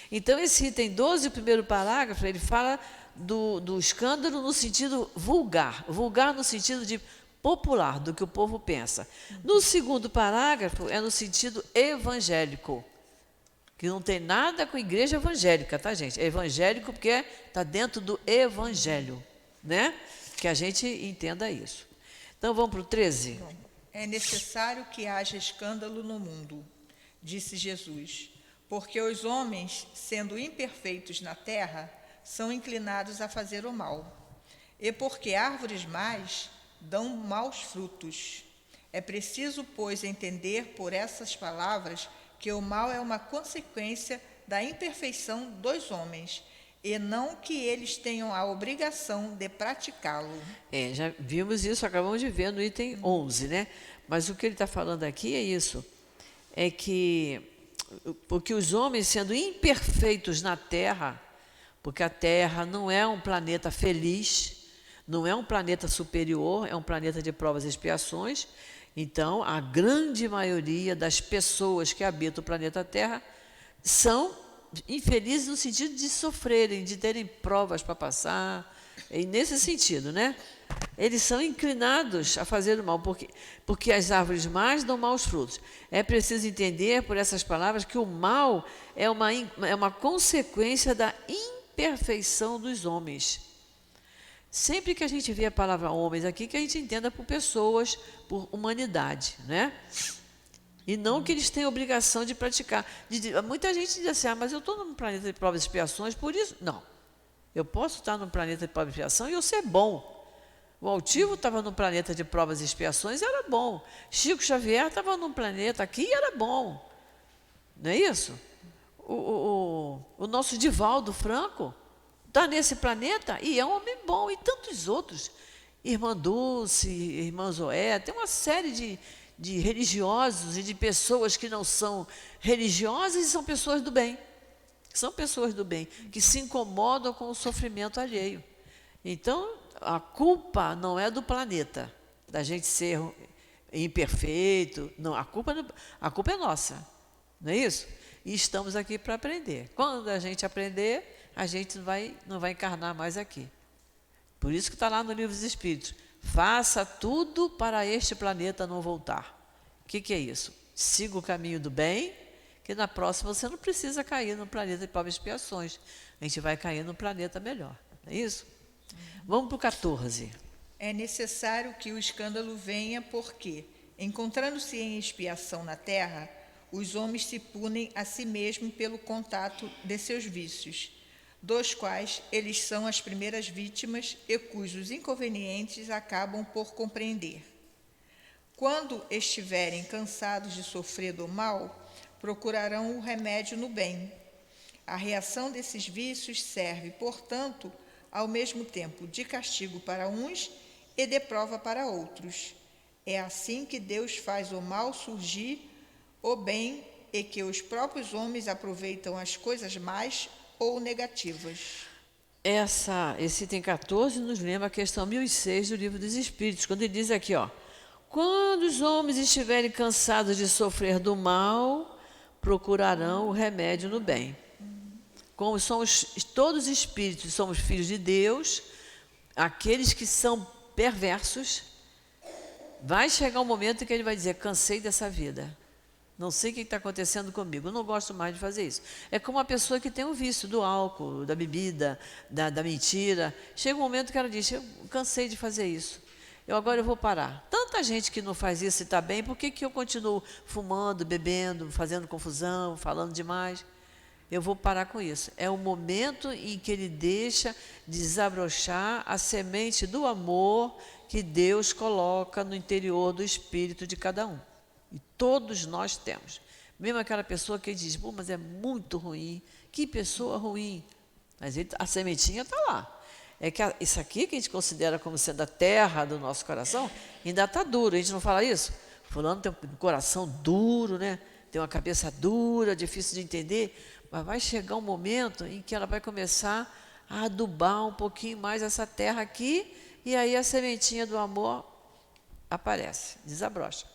Então, esse item 12, o primeiro parágrafo, ele fala do escândalo no sentido vulgar, vulgar no sentido de popular, do que o povo pensa. No segundo parágrafo é no sentido evangélico, que não tem nada com igreja evangélica, tá, gente? É evangélico porque está dentro do evangelho, né? Que a gente entenda isso. Então, vamos para o 13. É necessário que haja escândalo no mundo, disse Jesus, porque os homens, sendo imperfeitos na terra, são inclinados a fazer o mal, e porque árvores más dão maus frutos. É preciso, pois, entender por essas palavras que o mal é uma consequência da imperfeição dos homens, e não que eles tenham a obrigação de praticá-lo. Já vimos isso, acabamos de ver no item 11, né? Mas o que ele está falando aqui é isso, é que porque os homens, sendo imperfeitos na terra, porque a Terra não é um planeta feliz, não é um planeta superior, é um planeta de provas e expiações. Então, a grande maioria das pessoas que habitam o planeta Terra são infelizes no sentido de sofrerem, de terem provas para passar, e nesse sentido, né? Eles são inclinados a fazer o mal, porque as árvores más dão maus frutos. É preciso entender, por essas palavras, que o mal é uma consequência da imperfeição dos homens. Sempre que a gente vê a palavra homens aqui, que a gente entenda por pessoas, por humanidade, né? E não que eles tenham obrigação de praticar. Muita gente diz assim, mas eu estou num planeta de provas e expiações, por isso... Não, eu posso estar num planeta de provas e expiações e eu ser bom. O Altivo estava num planeta de provas e expiações e era bom. Chico Xavier estava num planeta aqui e era bom. Não é isso? O nosso Divaldo Franco está nesse planeta e é um homem bom, e tantos outros. Irmã Dulce, Irmã Zoé, tem uma série de religiosos e de pessoas que não são religiosas e são pessoas do bem. São pessoas do bem, que se incomodam com o sofrimento alheio. Então, a culpa não é do planeta, da gente ser imperfeito. Não, a culpa é nossa, não é isso? E estamos aqui para aprender. Quando a gente aprender, a gente não vai encarnar mais aqui. Por isso que está lá no Livro dos Espíritos. Faça tudo para este planeta não voltar. O que é isso? Siga o caminho do bem, que na próxima você não precisa cair no planeta de provas e expiações. A gente vai cair no planeta melhor. Não é isso? Vamos para o 14. É necessário que o escândalo venha porque, encontrando-se em expiação na terra, os homens se punem a si mesmos pelo contato de seus vícios, dos quais eles são as primeiras vítimas e cujos inconvenientes acabam por compreender. Quando estiverem cansados de sofrer do mal, procurarão o remédio no bem. A reação desses vícios serve, portanto, ao mesmo tempo de castigo para uns e de prova para outros. É assim que Deus faz o mal surgir, o bem, e que os próprios homens aproveitam as coisas más ou negativas. Esse item 14 nos lembra a questão 1006 do Livro dos Espíritos, quando ele diz aqui, quando os homens estiverem cansados de sofrer do mal, procurarão o remédio no bem. Como somos todos espíritos, somos filhos de Deus, aqueles que são perversos, vai chegar um momento em que ele vai dizer, cansei dessa vida. Não sei o que está acontecendo comigo, eu não gosto mais de fazer isso. É como uma pessoa que tem o vício do álcool, da bebida, da mentira. Chega um momento que ela diz, eu cansei de fazer isso. Agora eu vou parar. Tanta gente que não faz isso e está bem, por que eu continuo fumando, bebendo, fazendo confusão, falando demais? Eu vou parar com isso. É o momento em que ele deixa desabrochar a semente do amor que Deus coloca no interior do espírito de cada um. E todos nós temos. Mesmo aquela pessoa que diz, mas é muito ruim. Que pessoa ruim. Mas a sementinha está lá. É que isso aqui que a gente considera como sendo a terra do nosso coração, ainda está duro. A gente não fala isso? Fulano tem um coração duro, né? Tem uma cabeça dura, difícil de entender. Mas vai chegar um momento em que ela vai começar a adubar um pouquinho mais essa terra aqui, e aí a sementinha do amor aparece, desabrocha.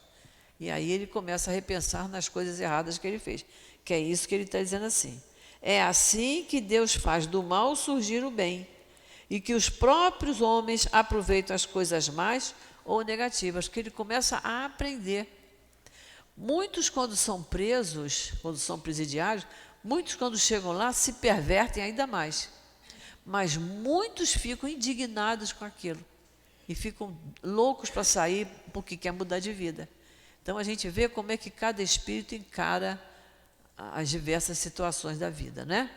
E aí ele começa a repensar nas coisas erradas que ele fez. Que é isso que ele está dizendo assim. É assim que Deus faz do mal surgir o bem. e que os próprios homens aproveitam as coisas más ou negativas, que ele começa a aprender. Muitos, quando são presos, quando são presidiários, muitos, quando chegam lá, se pervertem ainda mais. Mas muitos ficam indignados com aquilo e ficam loucos para sair porque quer mudar de vida. Então, a gente vê como é que cada espírito encara as diversas situações da vida, né?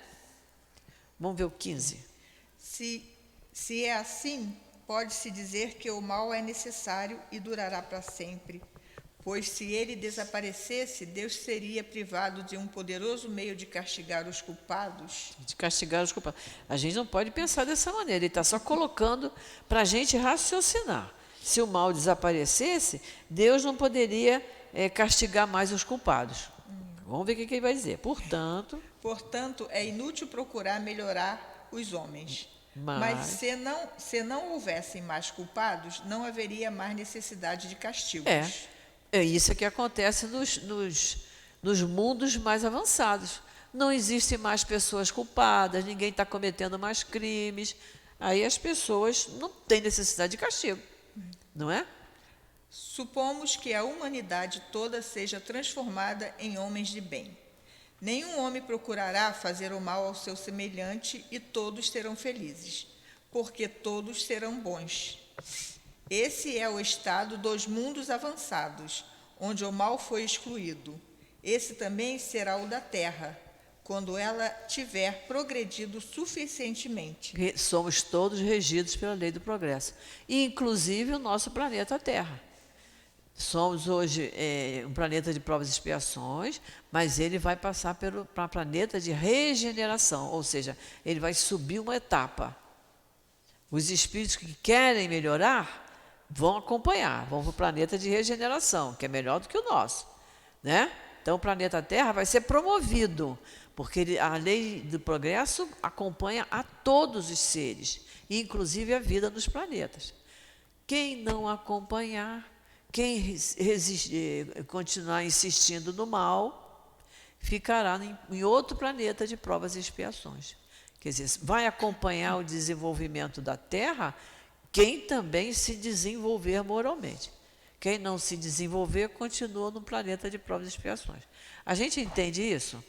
Vamos ver o 15. Se é assim, pode-se dizer que o mal é necessário e durará para sempre. Pois se ele desaparecesse, Deus seria privado de um poderoso meio de castigar os culpados. De castigar os culpados. A gente não pode pensar dessa maneira, ele está só colocando para a gente raciocinar. Se o mal desaparecesse, Deus não poderia castigar mais os culpados. Vamos ver o que ele vai dizer. Portanto, é inútil procurar melhorar os homens. Mas se não houvessem mais culpados, não haveria mais necessidade de castigos. É isso que acontece nos mundos mais avançados. Não existem mais pessoas culpadas, ninguém está cometendo mais crimes. Aí as pessoas não têm necessidade de castigo, não é? Supomos que a humanidade toda seja transformada em homens de bem. Nenhum homem procurará fazer o mal ao seu semelhante e todos serão felizes, porque todos serão bons. Esse é o estado dos mundos avançados, onde o mal foi excluído. Esse também será o da Terra, quando ela tiver progredido suficientemente. Somos todos regidos pela lei do progresso, inclusive o nosso planeta Terra. Somos hoje um planeta de provas e expiações, mas ele vai passar para um planeta de regeneração, ou seja, ele vai subir uma etapa. Os espíritos que querem melhorar vão acompanhar, vão para o planeta de regeneração, que é melhor do que o nosso, né? Então, o planeta Terra vai ser promovido, porque a lei do progresso acompanha a todos os seres, inclusive a vida nos planetas. Quem não acompanhar, quem continuar insistindo no mal, ficará em outro planeta de provas e expiações. Quer dizer, vai acompanhar o desenvolvimento da Terra quem também se desenvolver moralmente. Quem não se desenvolver, continua no planeta de provas e expiações. A gente entende isso?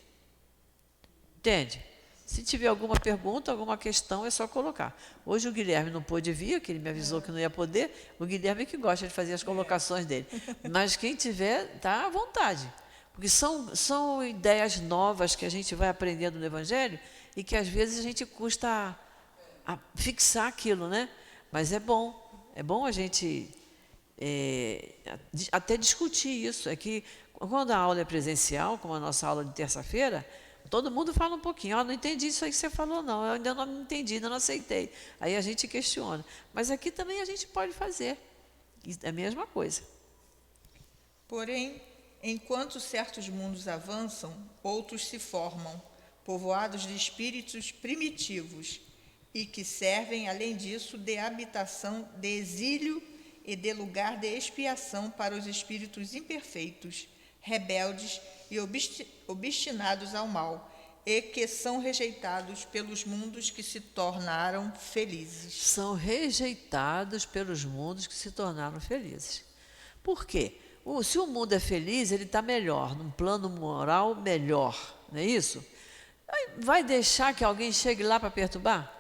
Entende? Se tiver alguma pergunta, alguma questão, é só colocar. Hoje o Guilherme não pôde vir, que ele me avisou que não ia poder. O Guilherme é que gosta de fazer as colocações dele. Mas quem tiver, está à vontade. Porque são ideias novas que a gente vai aprendendo no Evangelho e que às vezes a gente custa a fixar aquilo, né? Mas é bom a gente até discutir isso. É que quando a aula é presencial, como a nossa aula de terça-feira, todo mundo fala um pouquinho. Não entendi isso aí que você falou, não. Eu ainda não entendi, ainda não aceitei. Aí a gente questiona. Mas aqui também a gente pode fazer. É a mesma coisa. Porém, enquanto certos mundos avançam, outros se formam, povoados de espíritos primitivos, e que servem, além disso, de habitação de exílio e de lugar de expiação para os espíritos imperfeitos, rebeldes e obstinados ao mal, e que são rejeitados pelos mundos que se tornaram felizes. São rejeitados pelos mundos que se tornaram felizes. Por quê? Se o mundo é feliz, ele está melhor, num plano moral melhor, não é isso? Vai deixar que alguém chegue lá para perturbar?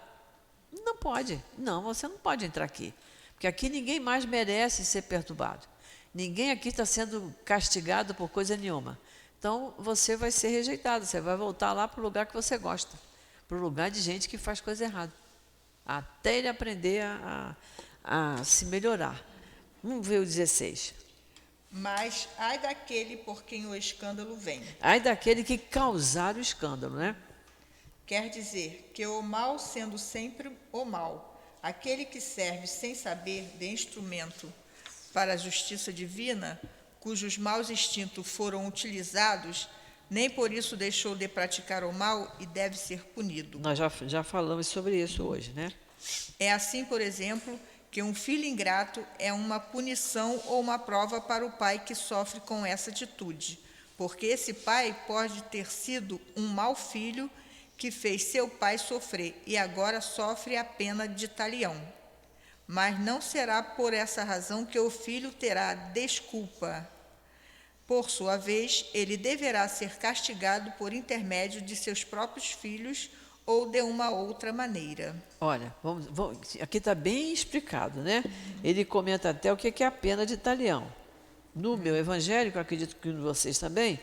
Não pode. Não, você não pode entrar aqui. Porque aqui ninguém mais merece ser perturbado. Ninguém aqui está sendo castigado por coisa nenhuma. Então, você vai ser rejeitado. Você vai voltar lá para o lugar que você gosta. Para o lugar de gente que faz coisa errada. Até ele aprender a se melhorar. Vamos ver o 16. Mas ai daquele por quem o escândalo vem. Ai daquele que causar o escândalo, né? Quer dizer que o mal sendo sempre o mal, aquele que serve sem saber de instrumento para a justiça divina, cujos maus instintos foram utilizados, nem por isso deixou de praticar o mal e deve ser punido. Nós já falamos sobre isso hoje, né? É assim, por exemplo, que um filho ingrato é uma punição ou uma prova para o pai que sofre com essa atitude, porque esse pai pode ter sido um mau filho que fez seu pai sofrer e agora sofre a pena de talião. Mas não será por essa razão que o filho terá desculpa. Por sua vez, ele deverá ser castigado por intermédio de seus próprios filhos ou de uma outra maneira. Olha, aqui está bem explicado, né? Ele comenta até o que é a pena de talião. No meu evangélico, acredito que vocês também,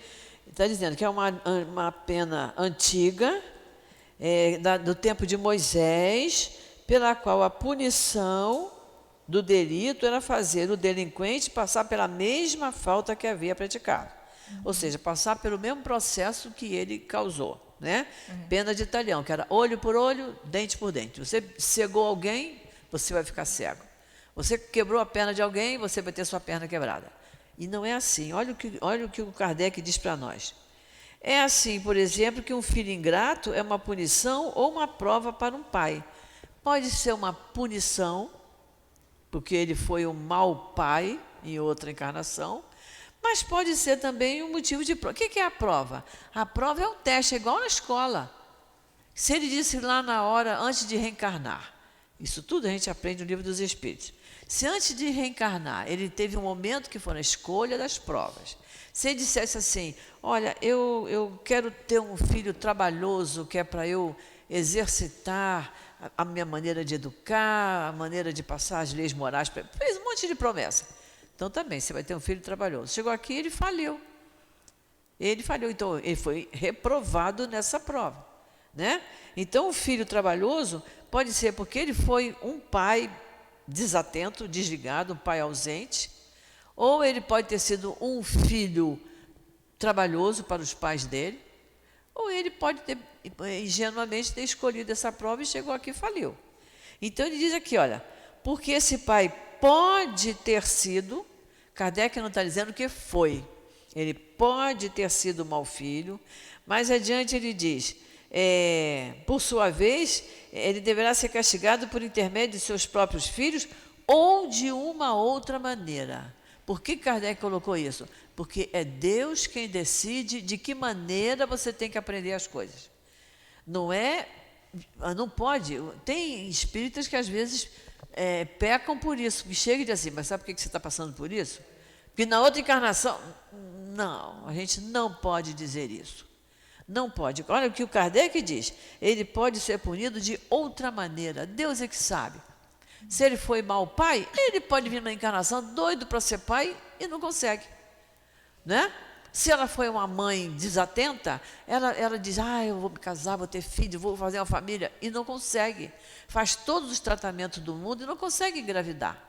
está dizendo que é uma pena antiga, do tempo de Moisés, pela qual a punição do delito era fazer o delinquente passar pela mesma falta que havia praticado. Ou seja, passar pelo mesmo processo que ele causou, né? Pena de talião, que era olho por olho, dente por dente. Você cegou alguém, você vai ficar cego. Você quebrou a perna de alguém, você vai ter sua perna quebrada. E não é assim. Olha o que o Kardec diz para nós. É assim, por exemplo, que um filho ingrato é uma punição ou uma prova para um pai. Pode ser uma punição, porque ele foi um mau pai em outra encarnação, mas pode ser também um motivo de prova. O que é a prova? A prova é um teste, é igual na escola. Se ele disse lá na hora, antes de reencarnar, isso tudo a gente aprende no Livro dos Espíritos. Se antes de reencarnar, ele teve um momento que foi na escolha das provas. Se ele dissesse assim, olha, eu quero ter um filho trabalhoso, que é para eu exercitar a minha maneira de educar, a maneira de passar as leis morais, fez um monte de promessa. Então também, você vai ter um filho trabalhoso. Chegou aqui, ele falhou. Então ele foi reprovado nessa prova, né? Então o filho trabalhoso pode ser porque ele foi um pai desatento, desligado, um pai ausente, ou ele pode ter sido um filho trabalhoso para os pais dele, ou ele pode ter, ingenuamente, ter escolhido essa prova e chegou aqui e faliu. Então ele diz aqui, olha, porque esse pai pode ter sido, Kardec não está dizendo que foi, ele pode ter sido mau filho, mas adiante ele diz, por sua vez, ele deverá ser castigado por intermédio de seus próprios filhos ou de uma outra maneira. Por que Kardec colocou isso? Porque é Deus quem decide de que maneira você tem que aprender as coisas. Não pode. Tem espíritas que às vezes pecam por isso, que chegam e dizem assim, mas sabe por que você está passando por isso? Porque na outra encarnação, não, a gente não pode dizer isso. Não pode. Olha o que o Kardec diz, ele pode ser punido de outra maneira, Deus é que sabe. Se ele foi mau pai, ele pode vir na encarnação doido para ser pai e não consegue, né? Se ela foi uma mãe desatenta, ela diz, eu vou me casar, vou ter filho, vou fazer uma família, e não consegue. Faz todos os tratamentos do mundo e não consegue engravidar.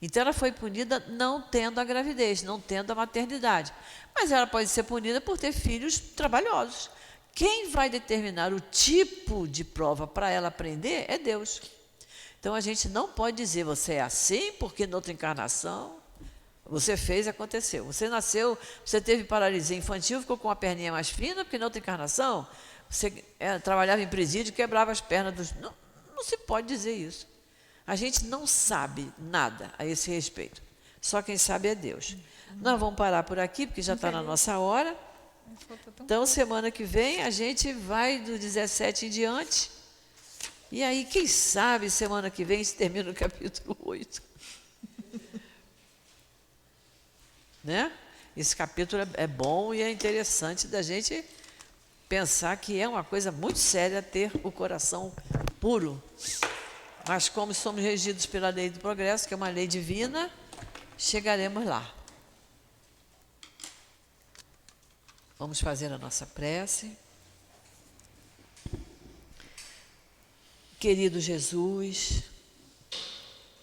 Então ela foi punida não tendo a gravidez, não tendo a maternidade. Mas ela pode ser punida por ter filhos trabalhosos. Quem vai determinar o tipo de prova para ela aprender é Deus. Então a gente não pode dizer, você é assim porque na outra encarnação você fez e aconteceu. Você nasceu, você teve paralisia infantil, ficou com a perninha mais fina, porque na outra encarnação você trabalhava em presídio e quebrava as pernas dos... Não se pode dizer isso. A gente não sabe nada a esse respeito. Só quem sabe é Deus. Nós vamos parar por aqui, porque já está na nossa hora. Então, semana que vem, a gente vai do 17 em diante. E aí, quem sabe, semana que vem, se termina o capítulo 8. Né? Esse capítulo é bom e é interessante da gente pensar que é uma coisa muito séria ter o coração puro. Mas como somos regidos pela lei do progresso, que é uma lei divina, chegaremos lá. Vamos fazer a nossa prece. Querido Jesus,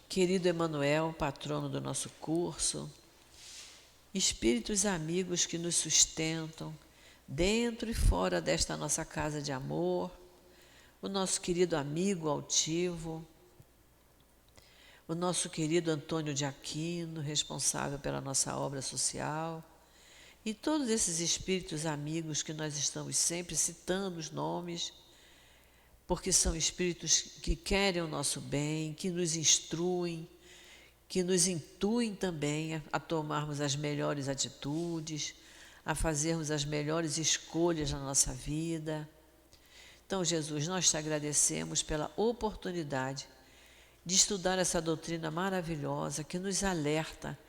querido Emanuel, patrono do nosso curso, espíritos amigos que nos sustentam, dentro e fora desta nossa casa de amor, o nosso querido amigo altivo, o nosso querido Antônio de Aquino, responsável pela nossa obra social, e todos esses espíritos amigos que nós estamos sempre citando os nomes, porque são espíritos que querem o nosso bem, que nos instruem, que nos intuem também a tomarmos as melhores atitudes, a fazermos as melhores escolhas na nossa vida. Então, Jesus, nós te agradecemos pela oportunidade de estudar essa doutrina maravilhosa que nos alerta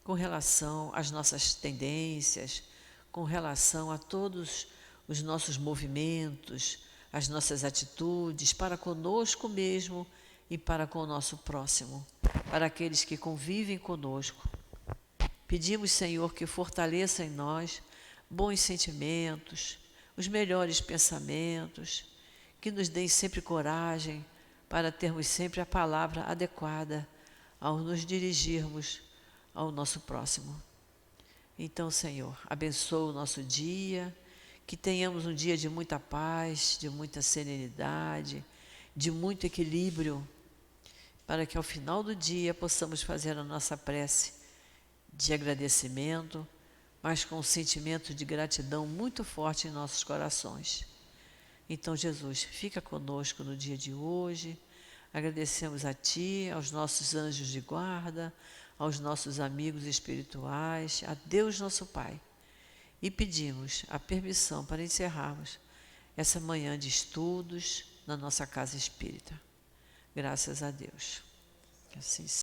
com relação às nossas tendências, com relação a todos os nossos movimentos, as nossas atitudes para conosco mesmo e para com o nosso próximo, para aqueles que convivem conosco. Pedimos, Senhor, que fortaleça em nós bons sentimentos, os melhores pensamentos, que nos deem sempre coragem para termos sempre a palavra adequada ao nos dirigirmos ao nosso próximo. Então, Senhor, abençoa o nosso dia, que tenhamos um dia de muita paz, de muita serenidade, de muito equilíbrio, para que ao final do dia possamos fazer a nossa prece de agradecimento, mas com um sentimento de gratidão muito forte em nossos corações. Então, Jesus, fica conosco no dia de hoje. Agradecemos a Ti, aos nossos anjos de guarda, aos nossos amigos espirituais, a Deus nosso Pai. E pedimos a permissão para encerrarmos essa manhã de estudos na nossa casa espírita. Graças a Deus. Que assim seja.